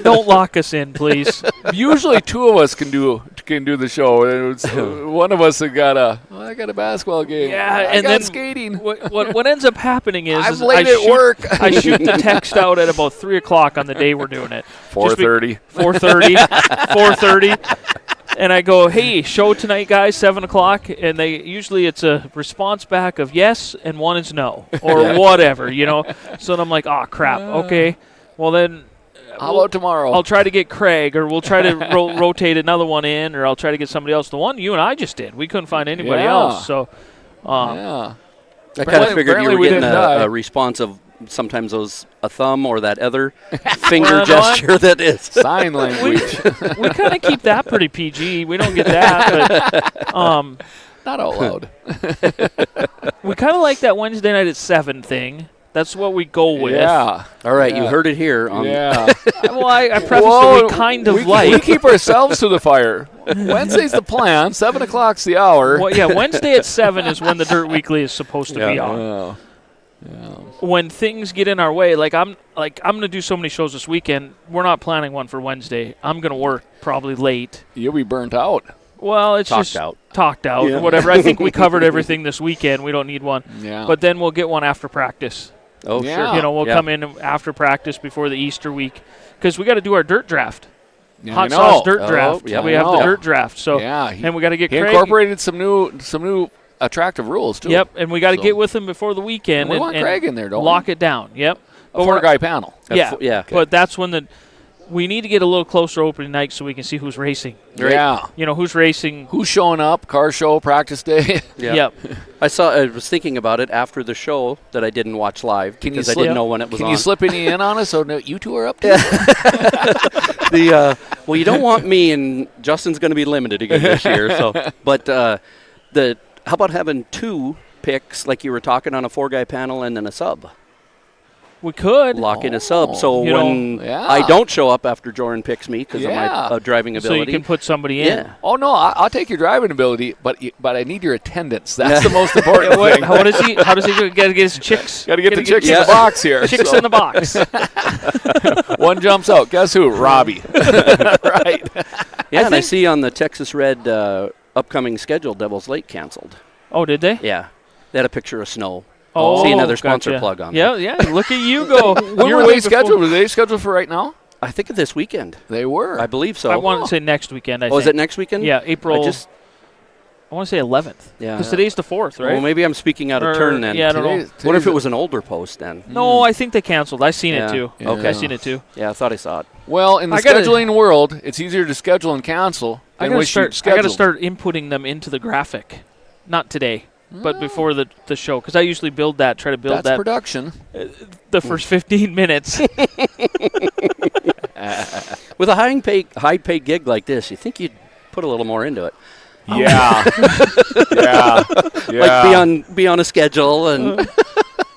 Don't lock us in, please. Usually two of us can do the show. One of us I got a basketball game. Yeah, and then skating. What ends up happening is I'm late at work. I shoot the text out at about 3 o'clock on the day we're doing it. 4:30. 4:30. And I go, hey, show tonight, guys, 7 o'clock. And usually it's a response back of yes and one is no or whatever, you know. So then I'm like, oh, crap. Okay. Well, then. How about tomorrow? I'll try to get Craig, or we'll try to rotate another one in, or I'll try to get somebody else. The one you and I just did, we couldn't find anybody else. So, I kind of figured you were getting a response of sometimes a thumb or that other finger gesture that is sign language. We kind of keep that pretty PG. We don't get that, but not out loud. We kind of like that Wednesday night at 7 thing. That's what we go with. Yeah. All right, you heard it here. Well, I preface that we kind of like. We keep ourselves to the fire. Wednesday's the plan. 7 o'clock's the hour. Well, yeah, Wednesday at 7 is when the Dirt Weekly is supposed to be on. When things get in our way, I'm going to do so many shows this weekend. We're not planning one for Wednesday. I'm going to work probably late. You'll be burnt out. Well, it's talked out, or whatever. I think we covered everything this weekend. We don't need one. Yeah. But then we'll get one after practice. Oh, sure. You know, we'll come in after practice before the Easter week because we got to do our dirt draft. Hot sauce dirt draft. Yeah, we have the dirt draft. So and we got to get Craig. Incorporated some new attractive rules too. Yep, and we got to get with him before the weekend. And we want Craig in there, don't lock we? it down. Yep. A 4-guy panel. Yeah. Okay. But that's when we need to get a little closer opening night so we can see who's racing. Right? Yeah. You know, who's racing. Who's showing up, car show, practice day. Yep. I was thinking about it after the show that I didn't watch live because I didn't know when it was on. Can you slip any in on us so you two are up to it? Well, you don't want me, and Justin's going to be limited again this year. So, but how about having two picks like you were talking on a 4-guy panel and then a sub. We could. Lock in a sub. So You when know, yeah. I don't show up after Joren picks me because of Yeah. my driving So ability. you can put somebody in. Yeah. Oh, no, I'll take your driving ability, but I need your attendance. That's the most important thing. How does he get his chicks? Got to get the chicks Yeah. in the box here. Chicks So, in the box. one jumps out. Guess who? Robbie. Right. Yeah, and I think- see on the Texas Red upcoming schedule, Devil's Lake canceled. Oh, did they? Yeah. They had a picture of snow. Oh, See another sponsor gotcha. plug on Yeah, there. yeah. Look at you go. When You're were way they before- scheduled? Were they scheduled for right now? I think this weekend. They were. I believe so. I want to say next weekend. I Oh, is think. it next weekend? Yeah, April. I just, I want to say 11th. Yeah. Because today's the 4th, right? Well, maybe I'm speaking out of Or- turn then. yeah, I don't know. What if it was an older post then? No, I think they canceled. I seen Yeah. it too. Yeah. Okay. I seen it too. Yeah, I thought I saw it. Well, in the I gotta- scheduling world, it's easier to schedule and cancel I than gotta wish you start. I scheduled. gotta start inputting them into the graphic. Not today, but before the show, because I usually try to build That's that production. the first 15 minutes. With a high pay gig like this, you think you'd put a little more into it. Yeah. yeah. Like be on a schedule and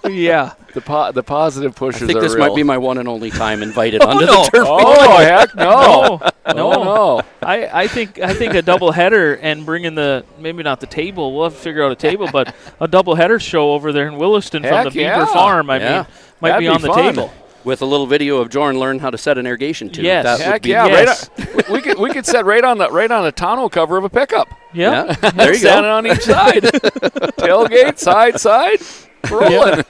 yeah. The positive I pushes think are this real. might be my one and only time invited onto no. the turf. Oh, heck no. No. No. I think a double header and bringing maybe not the table. We'll have to figure out a table, but a double header show over there in Williston from Heck the yeah. Beaver Farm. I Yeah. mean, might That'd be be on the fun. table. With a little video of Joren learn how to set an irrigation tube. Yes. That would Heck be yeah, Yes. right on, we could set right on the tonneau cover of a pickup. Yeah. Yeah, there you Standing go. on each side. Tailgate, side, rolling.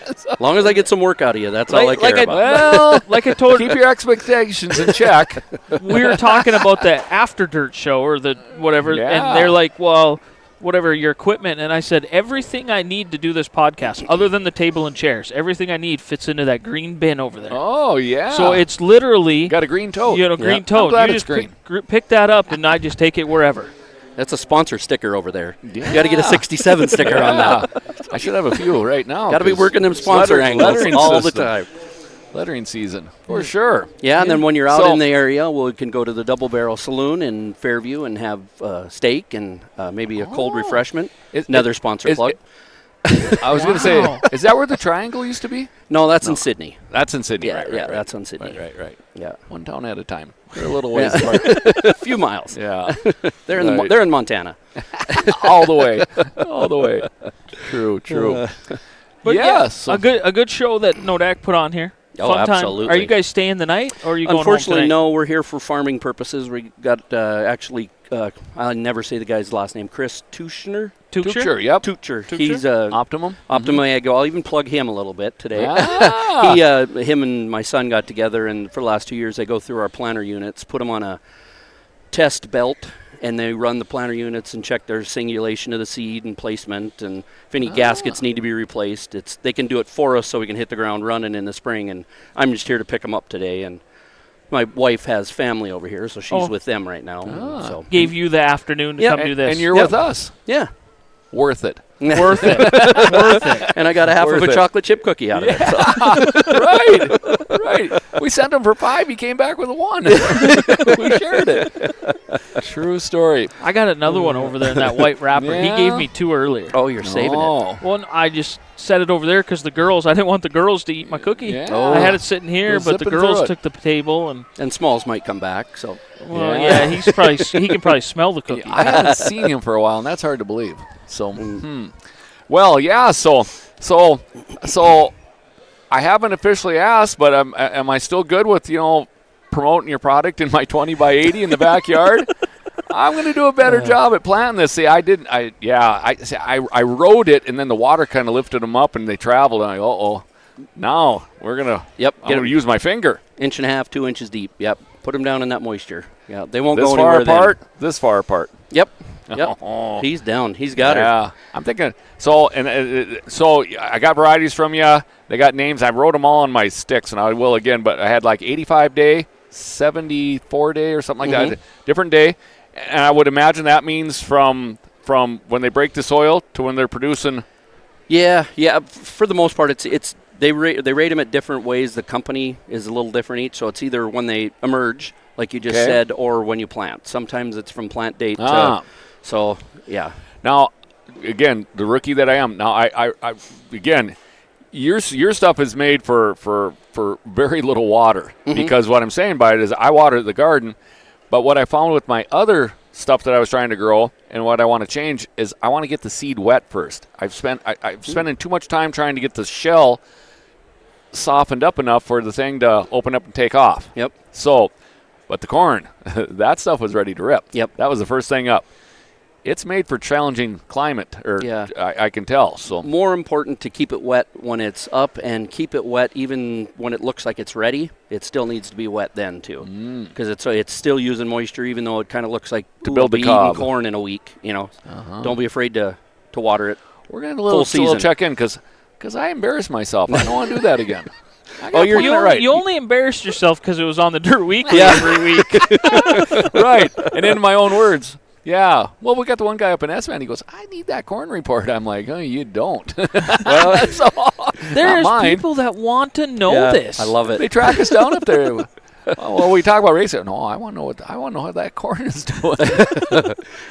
As long as I get some work out of you, that's all I care about. Well, Like I told keep your expectations in check. we were talking about the After Dirt show or the whatever, Yeah. and they're like, well, whatever your equipment. And I said, everything I need to do this podcast, other than the table and chairs, everything I need fits into that green bin over there. Oh, yeah. So it's literally, got a green tote. green Yeah. tote. I'm glad You it's just pick that up, and I just take it wherever. That's a sponsor sticker over there. Yeah. You got to get a 67 sticker on that. I should have a few right now. Got to be 'cause working them sponsor angles lettering all system. the time. Lettering season, for sure. Yeah, and then when you're out So- in the area, we can go to the Double Barrel Saloon in Fairview and have steak and maybe a cold refreshment. Another sponsor plug. I was going to say, is that where the Triangle used to be? No, that's in Sydney. That's in Sydney. Yeah, right, yeah, right. that's on Sydney. Right. Yeah, One town at a time. They're a little ways Yeah. apart. a few miles. Yeah. They're in Right. they're in Montana. All the way. All the way. True. But yes. a good show that Nodak put on here. Oh, Fun time. absolutely. Are you guys staying the night, or are you going Unfortunately, home tonight? no. We're here for farming purposes. We got I'll never say the guy's last name. Chris Tuchner. Sure. Yep. Tucher. Tucher? He's Optimum. Optimum Ag. I'll even plug him a little bit today. Ah. Him and my son got together, and for the last 2 years, they go through our planter units, put them on a test belt, and they run the planter units and check their singulation of the seed and placement, and if any gaskets need to be replaced, they can do it for us so we can hit the ground running in the spring. And I'm just here to pick them up today. And my wife has family over here, so she's with them right now. So Gave you the afternoon to Yep. come do this. And you're with us. yeah. Worth it. worth it. Worth it. And I got a half of Worth a it. chocolate chip cookie out of it. So. Right. We sent him for 5. He came back with a 1. We shared it. True story. I got another one over there in that white wrapper. Yeah. He gave me 2 earlier. Oh, you're saving it. Oh. One, I just set it over there because I didn't want the girls to eat my cookie. Yeah. Oh. I had it sitting here, Go but the zipping girls through it. took the table, and And Smalls might come back. So yeah, he can probably smell the cookie. I haven't seen him for a while, and that's hard to believe. So, Well, yeah. So I haven't officially asked, but am I still good with promoting your product in my 20 by 80 in the backyard? I'm going to do a better job at planting this. See, I rode it, and then the water kind of lifted them up, and they traveled. And I go, now we're gonna. Yep. I'm gonna use my finger. 1.5 2 inches deep. Yep. Put them down in that moisture. Yeah. They won't This go far anywhere apart. This far apart. Then. Yep. Yep. Oh. He's down. He's got her. Yeah, I'm thinking. So I got varieties from you. They got names. I wrote them all on my sticks, and I will again. But I had like 85 day, 74 day, or something like that. Different day, and I would imagine that means from when they break the soil to when they're producing. Yeah. For the most part, it's they rate them at different ways. The company is a little different each, so it's either when they emerge, like you just said, or when you plant. Sometimes it's from plant date. So yeah. Now, again, the rookie that I am now, I again, your stuff is made for very little water, because what I'm saying by it is I water the garden, but what I found with my other stuff that I was trying to grow and what I want to change is I want to get the seed wet first. I've spending too much time trying to get the shell softened up enough for the thing to open up and take off. Yep. So, but the corn, that stuff was ready to rip. Yep. That was the first thing up. It's made for challenging climate, I can tell. So more important to keep it wet when it's up and keep it wet even when it looks like it's ready. It still needs to be wet then too, because it's still using moisture, even though it kind of looks like to build the eating cob. corn in a week. Don't be afraid to water it. We're gonna do a little check in because I embarrassed myself. I don't want to do that again. You only embarrassed yourself because it was on the Dirt Weekly every week. Right, and in my own words. Yeah. Well, we got the one guy up in S-Man. He goes, I need that corn report. I'm like, oh, you don't. Well, there's people that want to know this. I love it. They track us down up there. Well, we talk about racing. No, I want to know how that corn is doing.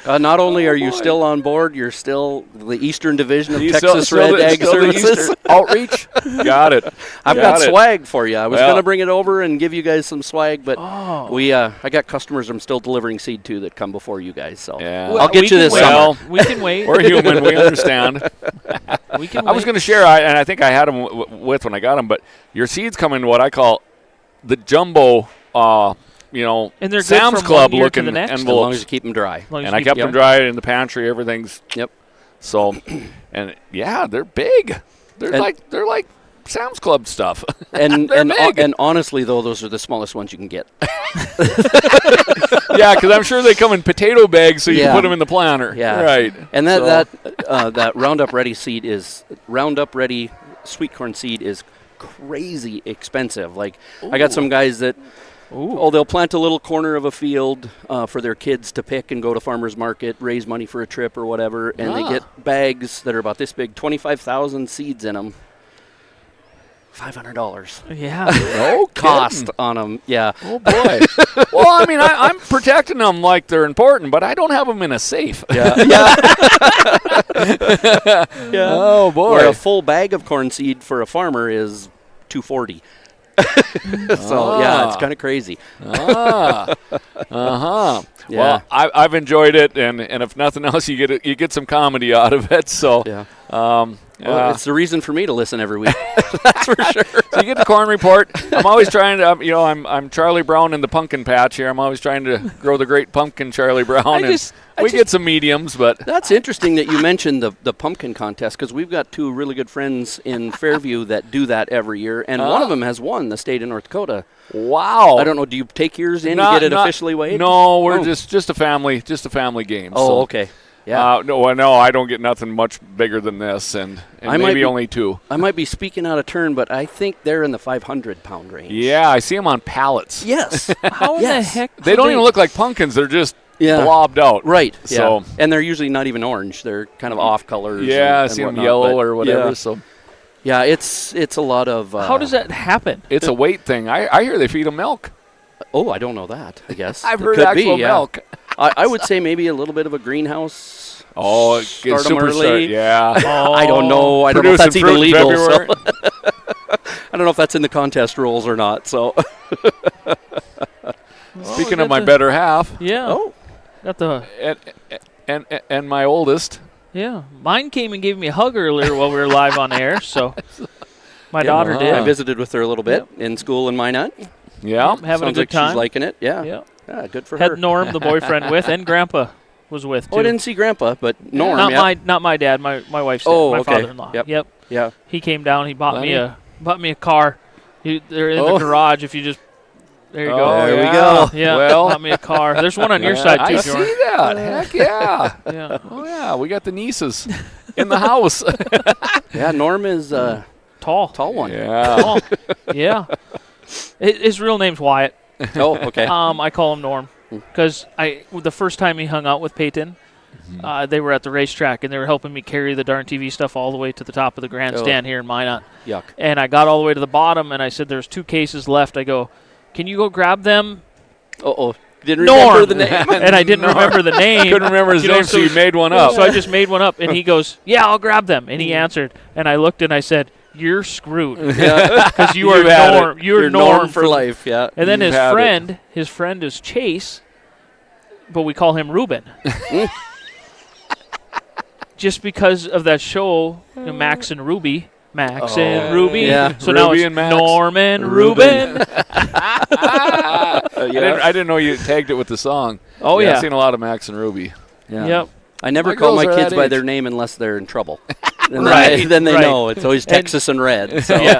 Not only are you still on board, you're still the Eastern Division of Texas Red Ag Services. Outreach. Got it. I've got swag for you. I was going to bring it over and give you guys some swag, but I got customers I'm still delivering seed to that come before you guys. So I'll get you this summer. We can wait. We're human. We understand. I was going to share, and I think I had them with when I got them, but your seeds come in what I call the jumbo, and they're Sam's Club looking envelopes. As long as you keep them dry. And I kept them dry in the pantry. Everything's So, and they're big. They're like Sam's Club stuff. And honestly, though, those are the smallest ones you can get. Yeah, because I'm sure they come in potato bags, so you can put them in the planter. Yeah, right. And that Roundup Ready sweet corn seed is crazy expensive. Like, I got some guys that they'll plant a little corner of a field for their kids to pick and go to farmers market, raise money for a trip or whatever, and they get bags that are about this big, 25,000 seeds in them. $500. Yeah. No cost on them. Yeah. Oh boy. Well, I mean, I'm protecting them like they're important, but I don't have them in a safe. Yeah. Oh boy. Where a full bag of corn seed for a farmer is $240. So it's kind of crazy. Yeah. Well, I've enjoyed it, and if nothing else, you get some comedy out of it. So well, it's the reason for me to listen every week. That's for sure. So you get the corn report. I'm always trying to, I'm Charlie Brown in the pumpkin patch here. I'm always trying to grow the great pumpkin Charlie Brown. We get some mediums, but that's interesting that you mentioned the pumpkin contest, because we've got two really good friends in Fairview that do that every year, and one of them has won the state of North Dakota. Wow! I don't know. Do you take yours in to get it officially weighed? No, we're just a family game. Oh, so. Okay. Yeah. No, I don't get nothing much bigger than this, and maybe only two. I might be speaking out of turn, but I think they're in the 500-pound range. Yeah, I see them on pallets. Yes. How in the heck? They don't even look like pumpkins. They're just blobbed out. Right. So yeah. And they're usually not even orange. They're kind of off colors. Yeah, I see them yellow or whatever. Yeah. So. Yeah, it's a lot of. How does that happen? It's a weight thing. I hear they feed them milk. Oh, I don't know that. I guess I've heard actual milk. I would say maybe a little bit of a greenhouse. Oh, it gets super early. Yeah. I don't know. I don't know if that's even legal. So. I don't know if that's in the contest rules or not. So. Speaking of my better half. Yeah. Oh. Got the and my oldest. Yeah. Mine came and gave me a hug earlier while we were live on air. So my daughter did. I visited with her a little bit in school in Minot. Yeah. Having a good time. She's liking it. Yeah. Yeah. Good for her. Had Norm, the boyfriend, with, and Grandpa was with, too. Oh, I didn't see Grandpa, but Norm, Not my dad, my wife's dad, my father-in-law. Yep. Yeah. He came down, he bought me a car. They're in the garage if you just... There you go. There we go. Yeah, bought me a car. There's one on your side, too, I see that. Heck yeah. Yeah. Oh, yeah, we got the nieces in the house. Yeah, Norm is tall one. Yeah. Tall. Yeah. His real name's Wyatt. Oh, okay. I call him Norm because the first time he hung out with Peyton, they were at the racetrack and they were helping me carry the Darn TV stuff all the way to the top of the grandstand here in Minot. Yuck. And I got all the way to the bottom and I said, "There's 2 cases left." I go, "Can you go grab them?" Didn't Norm. remember the name. And I didn't remember the name. Couldn't remember his name, so you made one up. So I just made one up, and he goes, "Yeah, I'll grab them." And he answered, and I looked and I said, "You're screwed, because you are Norm. You're Norm for life." Yeah. And then You've his friend is Chase, but we call him Ruben. Just because of that show, Max and Ruby. Max and Ruby. Yeah. So Ruby now it's and Max. Norm and Ruben. I didn't know you tagged it with the song. Oh, yeah. I've seen a lot of Max and Ruby. Yeah. Yep. I never My call girls my are kids that by age. their name unless they're in trouble. And Right, then they right. know. It's always Texas and Red. So. Yeah.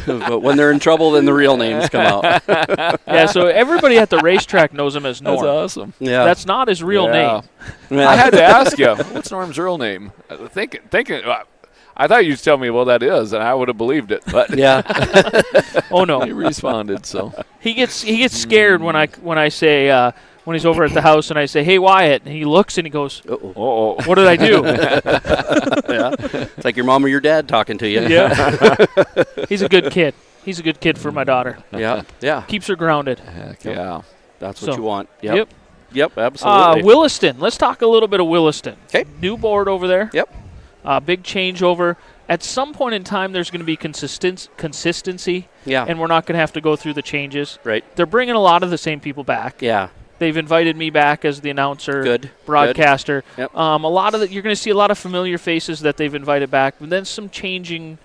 But when they're in trouble, then the real names come out. Yeah, so everybody at the racetrack knows him as Norm. That's awesome. Yeah. That's not his real name. Yeah. I had to ask you, what's Norm's real name? Thinking, I thought you'd tell me, well, that is, and I would have believed it. But Yeah. Oh, no. he responded, so. He gets scared when I say when he's over at the house and I say, "Hey, Wyatt," and he looks and he goes, Uh-oh. "What did I do?" Yeah. It's like your mom or your dad talking to you. Yeah. He's a good kid. He's a good kid for my daughter. Yeah. Yeah. Keeps her grounded. Heck yeah. That's what So, you want. Yep. Yep, absolutely. Williston. Let's talk a little bit of Williston. 'Kay. New board over there. Yep. Big changeover. At some point in time, there's going to be consistency, Yeah. and we're not going to have to go through the changes. Right. They're bringing a lot of the same people back. Yeah. They've invited me back as the announcer, Good. broadcaster. Good. Yep. A lot of you're going to see a lot of familiar faces that they've invited back, and then some changing.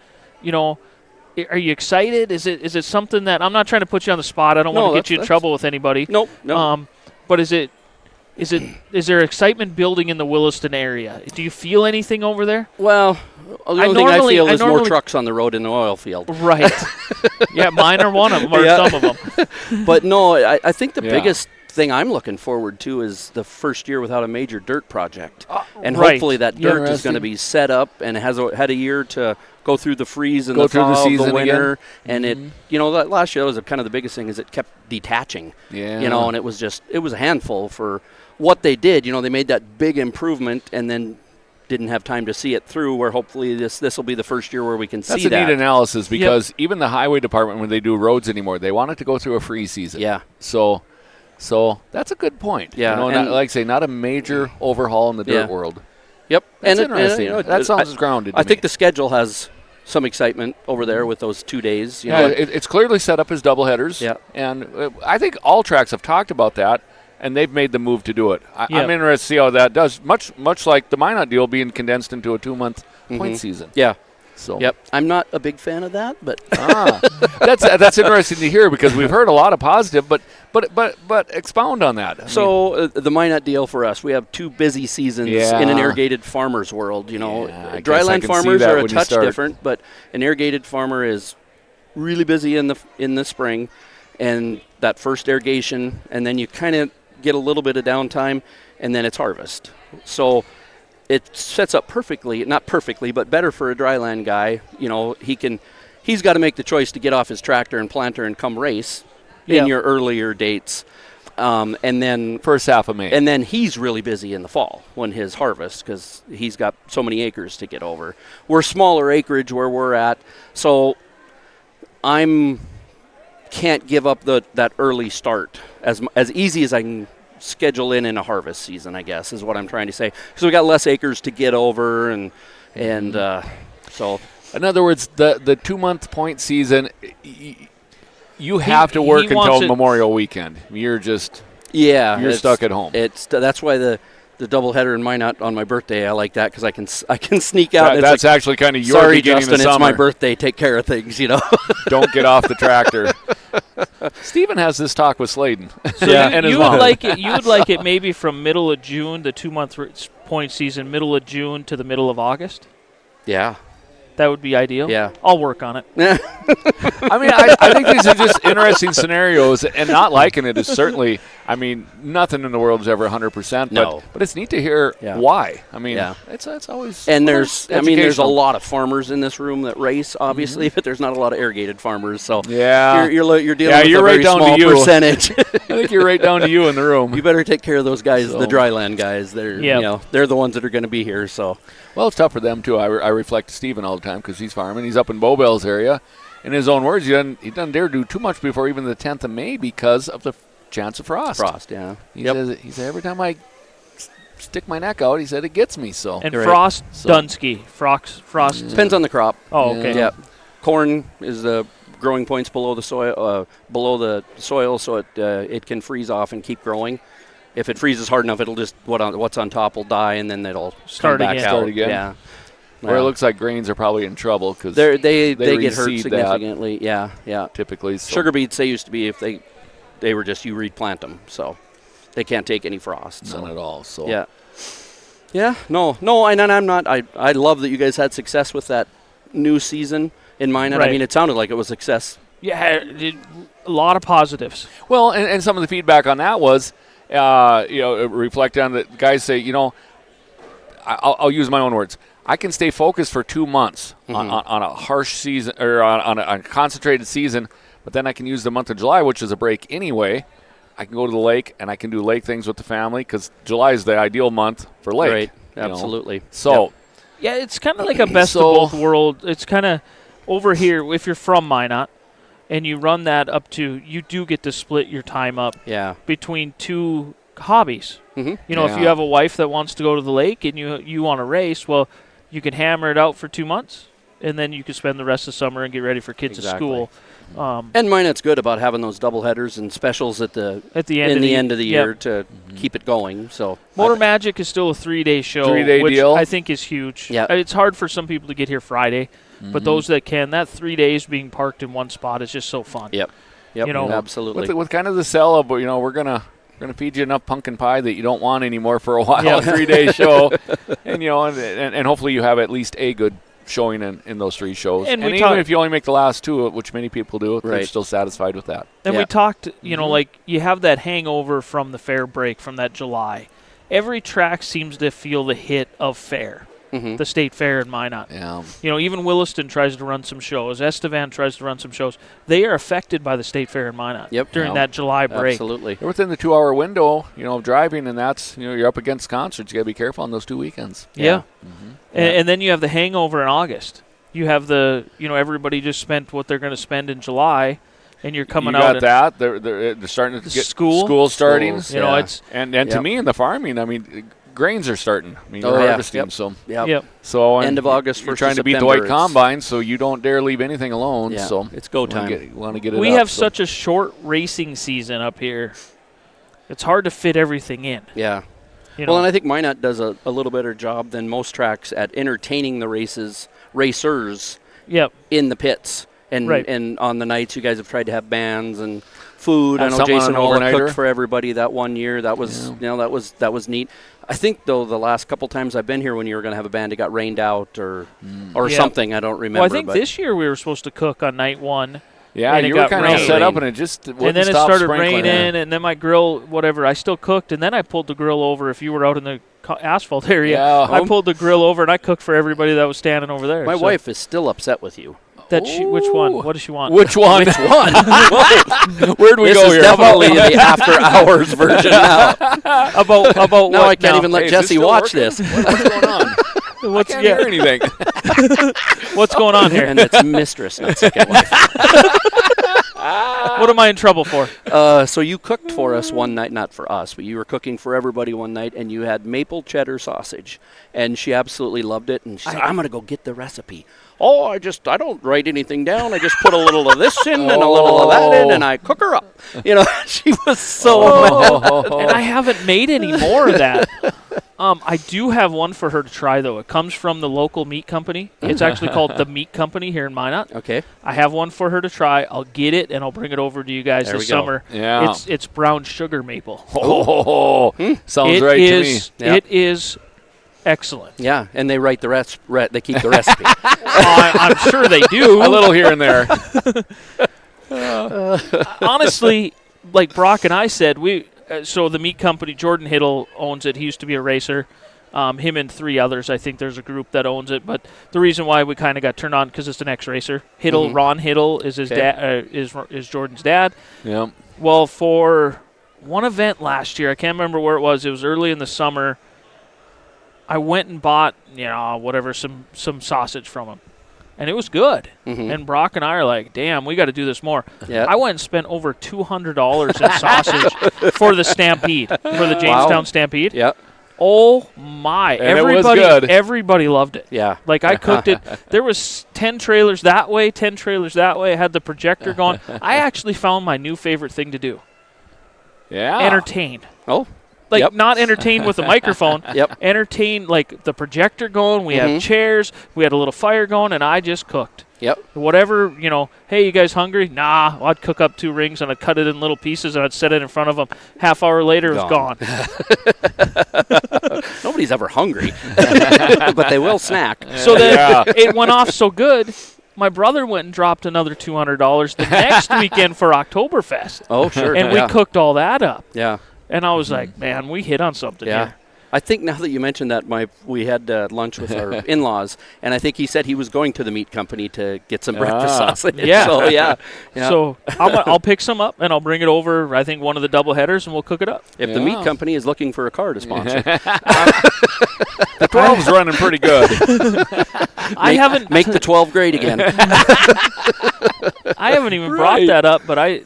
Are you excited? Is it something that I'm not trying to put you on the spot? I don't want to get you in trouble with anybody. Nope. No. But is there excitement building in the Williston area? Do you feel anything over there? Well, the only thing I feel is more trucks on the road in the oil field. Right. Yeah, mine are one of them, or Yeah. some of them. But no, I think the Yeah. biggest thing I'm looking forward to is the first year without a major dirt project. And right. hopefully that Yeah, dirt is interesting. going to be set up and had a year to go through the freeze and Go the through the thaw of season the winter. again. And that last year was kind of the biggest thing is it kept detaching. Yeah. And it was a handful for what they did. They made that big improvement and then didn't have time to see it through, where hopefully this will be the first year where we can That's see a that. neat analysis because even the highway department, when they do roads anymore, they want it to go through a freeze season. Yeah. So that's a good point. Yeah, not, and- like I say, not a major overhaul in the dirt Yeah. world. Yep. That's and interesting. That sounds grounded to I think me. the schedule has some excitement over there with those 2 days. Yeah, it's clearly set up as doubleheaders. Yeah. And I think all tracks have talked about that, and they've made the move to do it. I'm interested to see how that does, much like the Minot deal being condensed into a 2-month point season. Yeah. So Yep. I'm not a big fan of that, but that's interesting to hear because we've heard a lot of positive, but expound on that. the Minot deal for us, we have 2 busy seasons in an irrigated farmer's world. I guess I Dryland can see farmers that are a when you touch start. different, but an irrigated farmer is really busy in the spring, and that first irrigation, and then you kind of get a little bit of downtime, and then it's harvest. So it sets up perfectly, not perfectly, but better for a dryland guy. He's got to make the choice to get off his tractor and planter and come race in your earlier dates. And then first half of May. And then he's really busy in the fall when his harvest, because he's got so many acres to get over. We're smaller acreage where we're at, so can't give up that early start as easy as I can schedule in a harvest season, I guess, is what I'm trying to say. So we got less acres to get over, and so. In other words, the 2-month point season, you have to work until Memorial Weekend. You're just you're stuck at home. That's why the doubleheader in Minot on my birthday, I like that because I can sneak out. That's actually kind of your sorry, beginning Justin, of the summer. it's my birthday. Take care of things, Don't get off the tractor. Stephen has this talk with Sladen. So you would like it maybe from middle of June, the 2-month point season, middle of June to the middle of August? Yeah. That would be ideal. Yeah. I'll work on it. I mean, I think these are just interesting scenarios, and not liking it is certainly, nothing in the world is ever 100%. No. But it's neat to hear why. It's always. And there's a educational. lot of farmers in this room that race, obviously, but there's not a lot of irrigated farmers. So yeah, you're dealing with you're a right very down small to you. percentage. I think you're right down to you in the room. You better take care of those guys, So. the dryland guys. They're the ones that are going to be here. So. Well, it's tough for them, too. I reflect Stephen all the time because he's farming. He's up in Bowbell's area. In his own words, outdoors, he doesn't dare do too much before even the 10th of May because of the chance of frost. Yeah. He says every time I stick my neck out, he said it gets me. So and frost, Dunsky, frost. Depends on the crop. Oh, okay. Yeah. Corn is the growing points below the soil, so it can freeze off and keep growing. If it freezes hard enough, it'll just what's on top will die, and then it'll start come back again. out. Start again. Yeah. Where it looks like grains are probably in trouble because they get hurt significantly. Yeah, typically. So. Sugar beets, they used to be if they were just you replant them, so they can't take any frost. None at all. So no, and I'm not. I love that you guys had success with that new season in Minot. Right. I mean, it sounded like it was success. Yeah, a lot of positives. Well, and some of the feedback on that was, reflect on the guys say, I'll use my own words. I can stay focused for 2 months on a harsh season or on a concentrated season, but then I can use the month of July, which is a break anyway. I can go to the lake and I can do lake things with the family because July is the ideal month for lake. Right, absolutely. So, yeah, it's kind of like a best of both worlds. It's kind of over here, if you're from Minot and you run that up to, you do get to split your time up between two hobbies. Mm-hmm. If you have a wife that wants to go to the lake and you want to race, well, you can hammer it out for 2 months, and then you can spend the rest of summer and get ready for kids at school. And Minot's good about having those double headers and specials at the end of the year to keep it going. So Motor Magic is still a 3-day show, 3-day which deal. I think is huge. Yeah. It's hard for some people to get here Friday, but those that can, that 3 days being parked in one spot is just so fun. Yep, absolutely. With kind of the sell of, we're gonna feed you enough pumpkin pie that you don't want anymore for a while. A 3-day show, and hopefully you have at least a good showing in those 3 shows. And even if you only make the last 2, which many people do, they're still satisfied with that. And we talked, like you have that hangover from the fair break from that July. Every track seems to feel the hit of fair. The state fair in Minot. Yeah. Even Williston tries to run some shows. Estevan tries to run some shows. They are affected by the state fair in Minot during that July break. Absolutely. They're within the 2-hour window, of driving, and that's, you're up against concerts. You got to be careful on those 2 weekends. Yeah. And then you have the hangover in August. You have everybody just spent what they're going to spend in July, and you're coming out. You got that. They're starting to get school starting. It's and to me in the farming, I mean, grains are starting. I mean, you're harvesting, so end of August, you're trying to beat the white combine, so you don't dare leave anything alone. Yeah. So it's go time. Want to get it. We have such a short racing season up here. It's hard to fit everything in. Yeah. Well, and I think Minot does a little better job than most tracks at entertaining the racers in the pits. And on the nights, you guys have tried to have bands and food. I know Jason Ola cooked for everybody that one year. That was that was neat. I think, though, the last couple times I've been here when you were going to have a band, it got rained out or something. I don't remember. Well, I think this year we were supposed to cook on night 1. Yeah, and you were kind of set up, and it just wouldn't and then stop it started sprinkling. raining, and then my grill, whatever, I still cooked, and then I pulled the grill over. If you were out in the asphalt area, I pulled the grill over, and I cooked for everybody that was standing over there. My wife is still upset with you. Which one? What does she want? Which one? Which one? Where'd we go here? This is definitely the after-hours version now. About now what I can't even let Jesse watch this. What's going on? I can't hear anything. What's going on here? And it's mistress, not second wife. What am I in trouble for? So you cooked for us one night, not for us, but you were cooking for everybody one night, and you had maple cheddar sausage, and she absolutely loved it, and she said, I'm going to go get the recipe. Oh, I don't write anything down. I just put a little of this in and a little of that in, and I cook her up. She was so mad. And I haven't made any more of that. I do have one for her to try, though. It comes from the local meat company. It's actually called The Meat Company here in Minot. Okay. I have one for her to try. I'll get it, and I'll bring it over to you guys this summer. Yeah. It's brown sugar maple. Sounds right to me. It is excellent. Yeah, and they write they keep the recipe. I'm sure they do. A little here and there. Honestly, like Brock and I said, so the meat company, Jordan Hiddle owns it. He used to be a racer. Him and 3 others. I think there's a group that owns it. But the reason why we kind of got turned on because it's an ex-racer. Hiddle, Ron Hiddle is his dad. Is Jordan's dad. Yeah. Well, for one event last year, I can't remember where it was. It was early in the summer. I went and bought, some sausage from him. and it was good. Mm-hmm. And Brock and I are like, damn, we got to do this more. Yeah. I went and spent over $200 in sausage for the Stampede, for the Jamestown Stampede. Yeah. Oh my! And it was good. Everybody loved it. Yeah. Like I cooked it. There was 10 trailers that way, 10 trailers that way. I had the projector going. I actually found my new favorite thing to do. Yeah. Entertain. Oh. Like Yep. not entertain with a microphone. Yep. Entertain like the projector going. We have chairs. We had a little fire going, and I just cooked. Yep. Whatever, hey, you guys hungry? Nah. Well, I'd cook up 2 rings, and I'd cut it in little pieces, and I'd set it in front of them. Half hour later, it was gone. Nobody's ever hungry, but they will snack. So then it went off so good, my brother went and dropped another $200 the next weekend for Oktoberfest. Oh, sure. And we cooked all that up. Yeah. And I was like, man, we hit on something Yeah. here. I think now that you mentioned that, we had lunch with our in-laws, and I think he said he was going to the meat company to get some breakfast sausage. Yeah. So, yeah. So I'll pick some up, and I'll bring it over, I think, one of the double headers, and we'll cook it up. If the meat company is looking for a car to sponsor. The 12's running pretty good. I haven't Make the 12 great again. I haven't even brought that up, but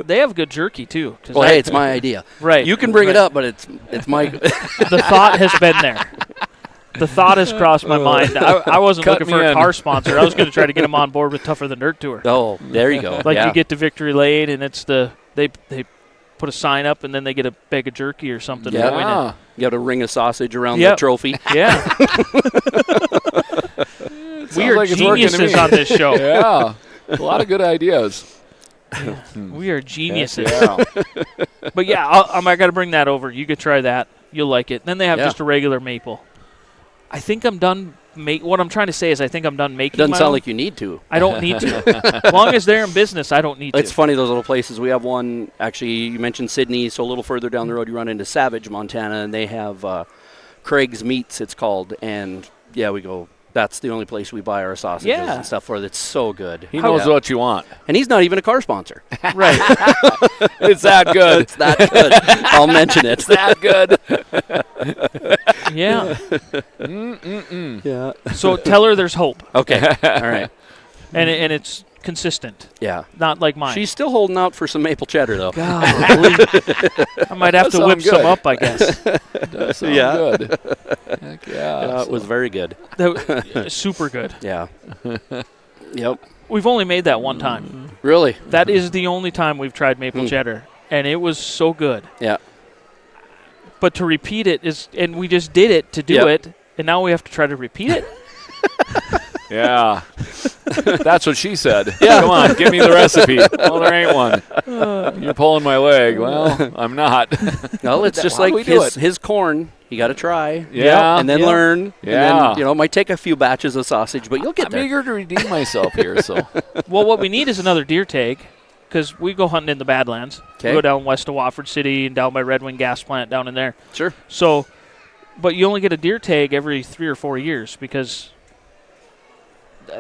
they have good jerky, too. Well, hey, it's my idea. Right. You can bring it up, but it's my... The thought has been there. The thought has crossed my mind. I wasn't Cut looking for me a in. car sponsor. I was going to try to get them on board with Tougher Than Dirt Tour. Oh, there you go. Like yeah. you get to Victory Lane, and it's they put a sign up, and then they get a bag of jerky or something. Yeah. to win it. You got a ring of sausage around Yep. the trophy. Yeah. We are like it's working to geniuses me. on this show. Yeah. A lot of good ideas. We are geniuses. Yeah. But yeah, I got to bring that over. You could try that. You'll like it. Then they have Yeah. just a regular maple. I think I'm done. What I'm trying to say is I think I'm done making Doesn't my sound own. like you need to. I don't need to. As long as they're in business, I don't need It's to. funny, those little places. We have one, actually, you mentioned Sydney, so a little further down the road you run into Savage, Montana, and they have Craig's Meats, it's called. And, yeah, we go, that's the only place we buy our sausages and stuff for. That's so good. He knows what you want. And he's not even a car sponsor. Right. It's that good. It's that good. I'll mention it. It's that good. Yeah. Yeah. So tell her there's hope, Okay. All right. and it's consistent, Yeah. not like mine. She's still holding out for some maple cheddar, though. Golly. I might have That to whip sound some good. up, I guess. Does sound Yeah. good. Heck yeah. It was very good. Super good. Yeah. Yep. We've only made that one time. Really? That is the only time we've tried maple cheddar, and it was so good. Yeah. But to repeat it is, and we just did it to do Yep. it, and now we have to try to repeat it. Yeah. That's what she said. Yeah. Come on, give me the recipe. Well, there ain't one. You're pulling my leg. Well, I'm not. No, it's just How do like we do it? his corn. You got to try. Yeah. And then Yep. learn. Yeah. And then, it might take a few batches of sausage, but you'll get I'm there. eager to redeem myself here, so. Well, what we need is another deer tag, because we go hunting in the Badlands. We 'Kay. go down west of Wofford City and down by Red Wing Gas Plant down in there. Sure. So, but you only get a deer tag every 3 or 4 years because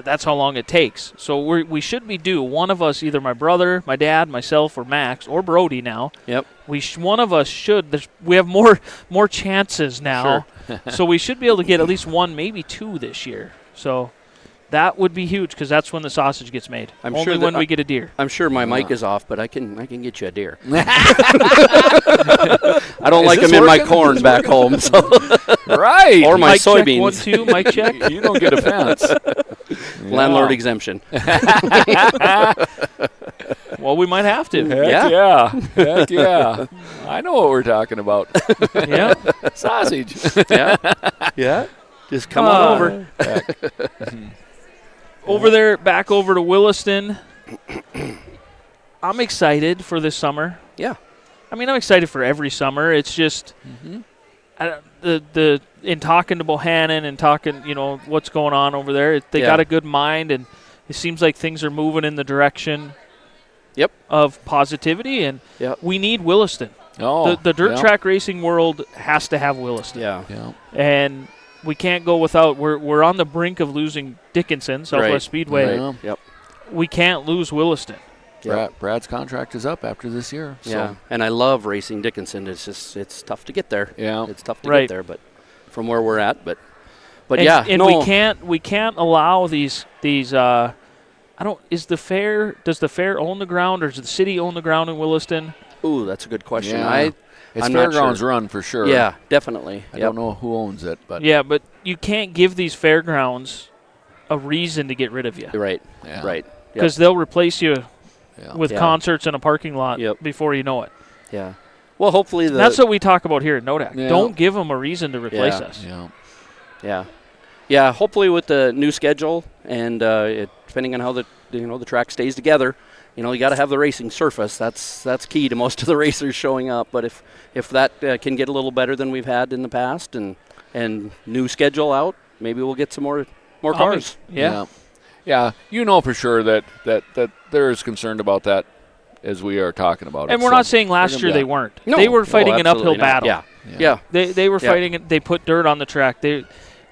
that's how long it takes. So we should be due. One of us, either my brother, my dad, myself, or Max, or Brody now. Yep. One of us should. We have more chances now. So we should be able to get at least one, maybe 2 this year. So that would be huge because that's when the sausage gets made. I'm Only sure that when we get a deer. I'm sure my mic is off, but I can get you a deer. I don't like this them in my working? corn Is this back home, so Right. or my Mic check, soybeans. 1, 2, mic check. You don't get a fence. Landlord Yeah. exemption. Well, we might have to. Heck Yeah. yeah. Heck yeah. I know what we're talking about. Yeah. Sausage. Yeah. Yeah. Just come on over. Over there, back over to Williston. I'm excited for this summer. Yeah. I mean, I'm excited for every summer. It's just in talking to Bohannon and talking, what's going on over there. They got a good mind, and it seems like things are moving in the direction. Yep. Of positivity, and we need Williston. Oh, The dirt track racing world has to have Williston. Yeah. Yeah. And we can't go without. We're on the brink of losing Dickinson, Southwest Speedway. Right. Yep. We can't lose Williston. Brad's contract is up after this year. So. Yeah. And I love racing Dickinson. It's tough to get there. Yeah. It's tough to Right. get there, but from where we're at, but But we can't allow these. Does the fair own the ground, or does the city own the ground in Williston? Ooh, that's a good question. Yeah. It's I'm fairgrounds sure. run for sure. Yeah, definitely. I don't know who owns it, but but you can't give these fairgrounds a reason to get rid of you. Right. Yeah. Right. Because they'll replace you with Yeah. concerts in a parking lot before you know it. Yeah. Well, hopefully That's what we talk about here at Nodak. Yeah. Don't give them a reason to replace us. Yeah. Yeah. Yeah. Hopefully, with the new schedule and depending on how the track stays together, you got to have the racing surface. That's key to most of the racers showing up. But if that can get a little better than we've had in the past, and new schedule out, maybe we'll get some more cars. Yeah. Yeah, for sure that they're as concerned about that as we are talking about it. And we're not saying last year they weren't. No, they were fighting an uphill not. battle. Yeah. They were fighting it. They put dirt on the track.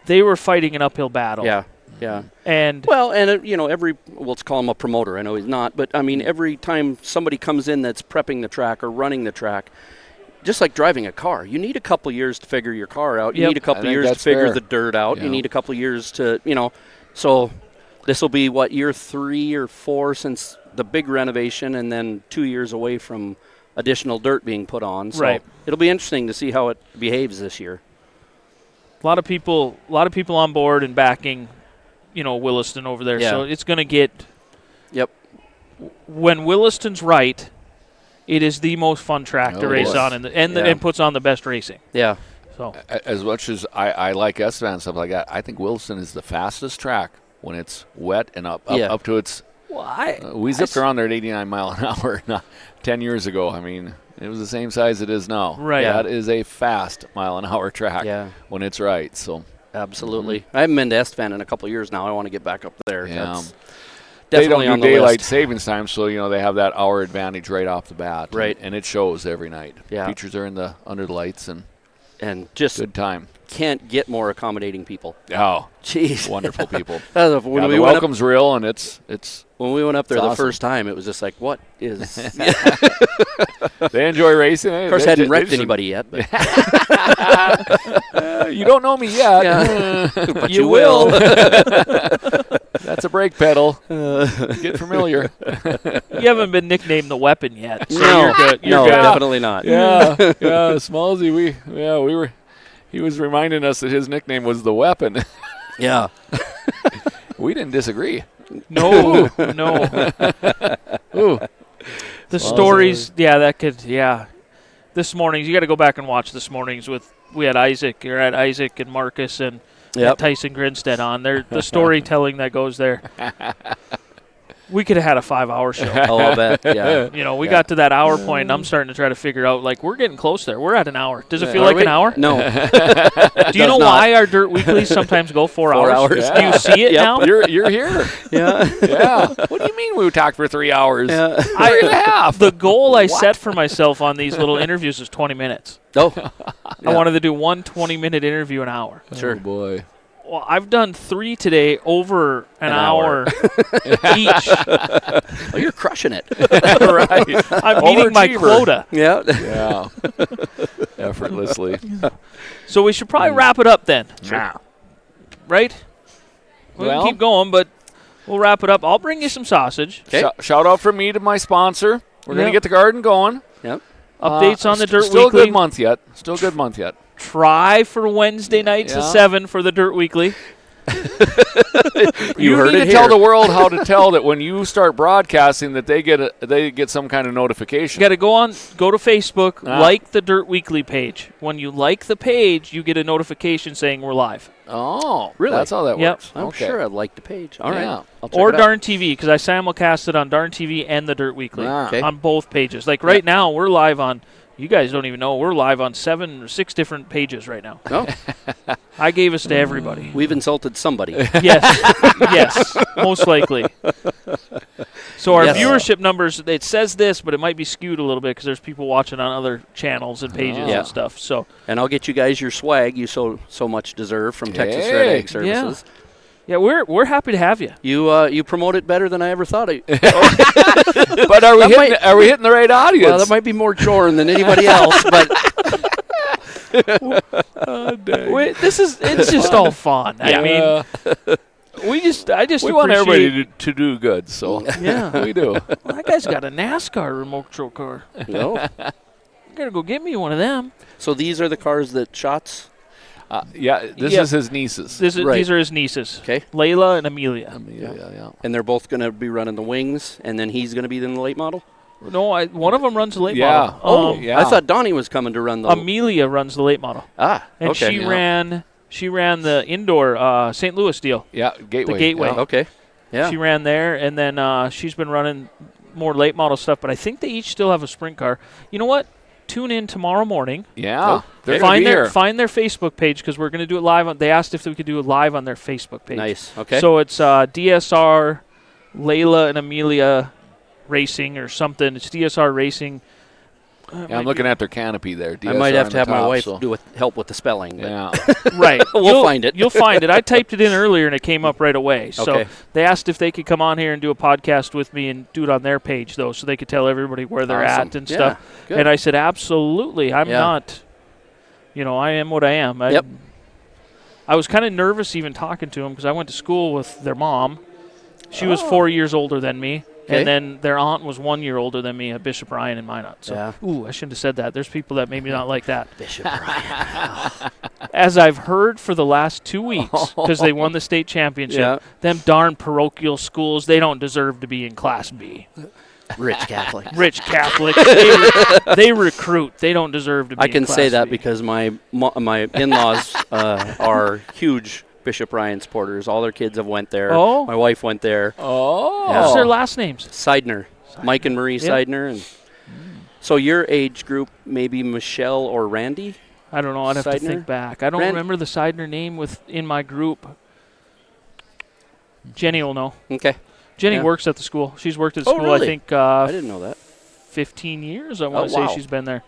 They were fighting an uphill battle. Yeah. Yeah. And let's call him a promoter. I know he's not, but I mean, every time somebody comes in that's prepping the track or running the track, just like driving a car, you need a couple years to figure your car out. You need a couple years to figure the dirt out. Yeah. You need a couple years to, so this will be year 3 or 4 since the big renovation, and then 2 years away from additional dirt being put on. So it'll be interesting to see how it behaves this year. a lot of people on board and backing, Williston over there. Yeah. So it's going to get. Yep. When Williston's right, it is the most fun track to race on, and puts on the best racing. Yeah. So as much as I like Estevan and stuff like that, I think Williston is the fastest track when it's wet and up to its. Well, we zipped around there at 89 mile an hour 10 years ago. I mean, it was the same size it is now. Right. That is a fast mile an hour track when it's right. So absolutely. I haven't been to Estevan in a couple of years now. I want to get back up there. Yeah. They don't on do the daylight list. savings time, so they have that hour advantage right off the bat. Right. And it shows every night. Yeah. Features are under the lights and just good time. Can't get more accommodating people. Oh, jeez, wonderful people. The welcome's real, and it's when we went up there the awesome. first time, it was just like, what is? They enjoy racing. Of course, I hadn't wrecked anybody yet. But. You don't know me yet. Yeah. But You you will. That's a brake pedal. Get familiar. you haven't been nicknamed the Weapon yet, so No. you're good. You're No, good. definitely not. Yeah, Smallsy. We were. He was reminding us that his nickname was the Weapon. Yeah. We didn't disagree. No. Ooh. The stories, This morning's, you got to go back and watch this morning's we had Isaac and Marcus and Tyson Grinstead on. The storytelling that goes there. We could have had a 5-hour show. Oh, I'll bet. Yeah. We got to that hour point, and I'm starting to try to figure out, we're getting close there. We're at an hour. Does it feel like an hour? No. Do you know why our Dirt Weeklies sometimes go 4 hours? 4 hours. Do you see it now? You're here. Yeah. Yeah. What do you mean we talked for 3 hours? Yeah. 3 and a half. The goal I set for myself on these little interviews is 20 minutes. Oh. I wanted to do one 20-minute interview an hour. Sure. Oh, boy. Well, I've done 3 today over an hour each. Oh, you're crushing it. Right. I'm meeting my quota. Yeah. Yeah. Effortlessly. So we should probably wrap it up then. Sure. Right? We can keep going, but we'll wrap it up. I'll bring you some sausage. Okay. Shout out from me to my sponsor. We're going to get the garden going. Yep. Updates on the Dirt Still Weekly. Still a good month yet. Try for Wednesday nights at 7 for the Dirt Weekly. You heard need it to tell here. the world how to tell that when you start broadcasting that they get some kind of notification. You got to go to Facebook, like the Dirt Weekly page. When you like the page, you get a notification saying we're live. Oh, really? That's how that Yep. works. I'm Okay. sure I'd like the page. All right. Yeah. I'll check Or it out. Darn TV, because I simulcast it on Darn TV and the Dirt Weekly Okay. on both pages. Like right now, we're live on. You guys don't even know we're live on 7 or 6 different pages right now. Oh, I gave us to everybody. we've insulted somebody. Yes, most likely. So our Yes. viewership numbers, it says this, but it might be skewed a little bit because there's people watching on other channels and pages Yeah. and stuff. So And I'll get you guys your swag you so much deserve from Texas Red Hey. Egg Services. yeah, we're happy to have you. You promote it better than I ever thought. But are we hitting the right audience? Well, that might be more Joren than anybody else, but It's just all fun. I mean, I just we want appreciate- everybody to do good, so Yeah. we do. Well, that guy's got a NASCAR remote control car. No. I gotta go get me one of them. So these are the cars that Shots. This Yeah. is his nieces. Right. These are his nieces. Okay. Layla and Amelia. Yeah. And they're both going to be running the wings, and then he's going to be in the late model? No, one of them runs the late Yeah. model. Yeah. I thought Donnie was coming to run the... Amelia runs the late model. and And she ran the indoor St. Louis deal. Yeah, Gateway. The Gateway. Yeah. Okay. Yeah. She ran there, and then she's been running more late model stuff. But I think they each still have a sprint car. You know what? Tune in tomorrow morning. Yeah. They're gonna Find be here. find their Facebook page because we're going to do it live. They asked if we could do it live on their Facebook page. Nice. Okay. So it's DSR, Layla and Amelia Racing or something. It's DSR Racing. I'm looking at their canopy there. I might have DSR to have on the my top, wife so. help with the spelling. But Yeah. Right. We'll find it. You'll find it. I typed it in earlier and it came up right away. So Okay. they asked if they could come on here and do a podcast with me and do it on their page, though, so they could tell everybody where they're Awesome. at and Yeah, stuff. good. And I said, absolutely. I'm Yeah. not, I am what I am. Yep. I was kind of nervous even talking to them because I went to school with their mom. She was 4 years older than me. Okay. And then their aunt was 1 year older than me at Bishop Ryan and Minot. So, Yeah. I shouldn't have said that. There's people that maybe not like that. Bishop Ryan. As I've heard for the last 2 weeks, because they won the state championship, Yeah. them darn parochial schools, they don't deserve to be in Class B. Rich Catholic. Rich Catholics, they recruit. They don't deserve to be I in can Class say that B. because my in-laws are huge Bishop Ryan supporters. All their kids have went there. Oh. My wife went there. Oh. What's their last names? Seidner. Mike and Marie Yep. Seidner. And so your age group, maybe Michelle or Randy? I don't know. I'd have to Seidner? think back. I don't remember the Seidner name in my group. Jenny will know. Okay. Jenny Yeah. works at the school. She's worked at Oh, school, really? I think, I didn't know that. 15 years. I want to wow. say she's been there.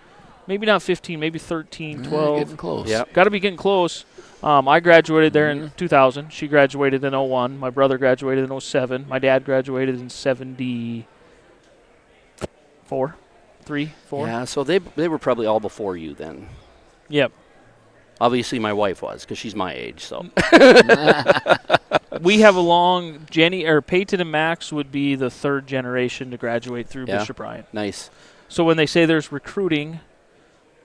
Maybe not 15, maybe 13, 12. Getting close. Yeah. Got to be getting close. I graduated there in 2000. She graduated in 01. My brother graduated in 07. My dad graduated in 74. 3, 4. Yeah, so they were probably all before you then. Yep. Obviously, my wife was because she's my age. So We have a long Peyton and Max would be the third generation to graduate through Yeah. Bishop Ryan. nice. So when they say there's recruiting,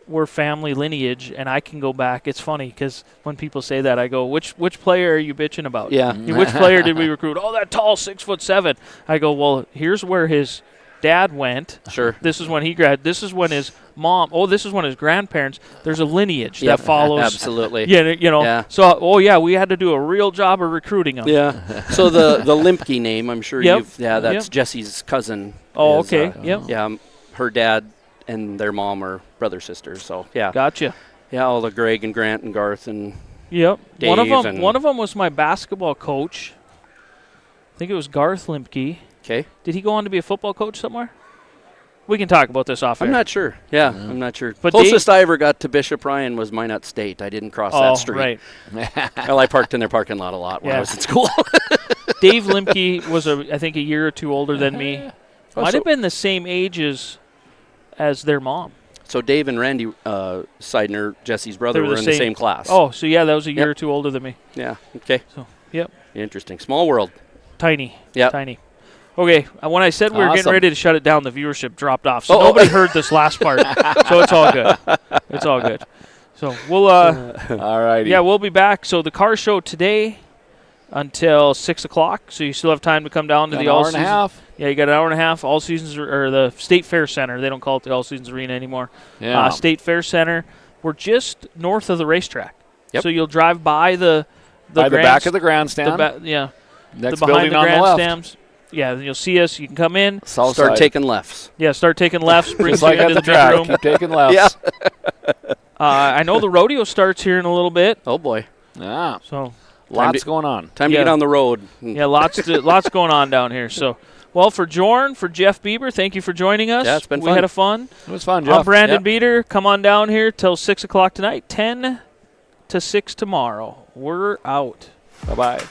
we're family lineage, and I can go back. It's funny because when people say that, I go, which player are you bitching about? Yeah. Which player did we recruit? Oh, that tall 6'7". I go, well, here's where his dad went. Sure. This is when he graduated. This is when his mom. Oh, this is when his grandparents. There's a lineage Yep. that follows. Absolutely. Yeah, Yeah. So, we had to do a real job of recruiting them. Yeah. So the Limpke name, I'm sure Yep. that's Yep. Jesse's cousin. Oh, is, okay. Yep. Yeah, her dad and their mom are brother sisters. So yeah. Gotcha. Yeah, all the Greg and Grant and Garth and Yep. Dave One and- of them was my basketball coach. I think it was Garth Limpke. okay. Did he go on to be a football coach somewhere? We can talk about this off air. I'm not sure. Yeah, I'm not sure. But Closest I ever got to Bishop Ryan was Minot State. I didn't cross that street. Right. Well, I parked in their parking lot a lot when I Yeah. was in school. Dave Limpke was I think a year or two older than me. Might have been the same age as their mom. So Dave and Randy Seidner, Jesse's brother, They were in the same class. Oh, so yeah, that was a year Yep. or two older than me. Yeah. Okay. So, yep. Interesting. Small world. Tiny. Yeah. Tiny. Okay, when I said we were getting Awesome. ready to shut it down, the viewership dropped off. So Oh, nobody heard this last part. So it's all good. It's all good. So we'll All righty. yeah, we'll be back. So the car show today until 6 o'clock. So you still have time to come down to Got the an all hour and a season. half. Yeah, you got an hour and a half. All seasons or the State Fair Center. They don't call it the All Seasons Arena anymore. Yeah. State Fair Center. We're just north of the racetrack. Yep. So you'll drive by the By the back of the the grandstand. yeah, Next the behind building the on the left. grandstands. Yeah, then you'll see us. You can come in. South Start side. taking lefts. Yeah, start taking lefts. Bring Just you like into at the the big track. room. Keep taking lefts. Yeah. I know the rodeo starts here in a little bit. Oh boy. Yeah. So Lots to- going on. Time Yeah. to get on the road. yeah, lots going on down here. So, well, for Joren, for Jeff Bieber, thank you for joining us. Yeah, it's been we fun. had a fun. It was fun, I'm Jeff. Brandon Yep. Beater. Come on down here till 6 o'clock tonight. 10 to 6 tomorrow. We're out. Bye-bye.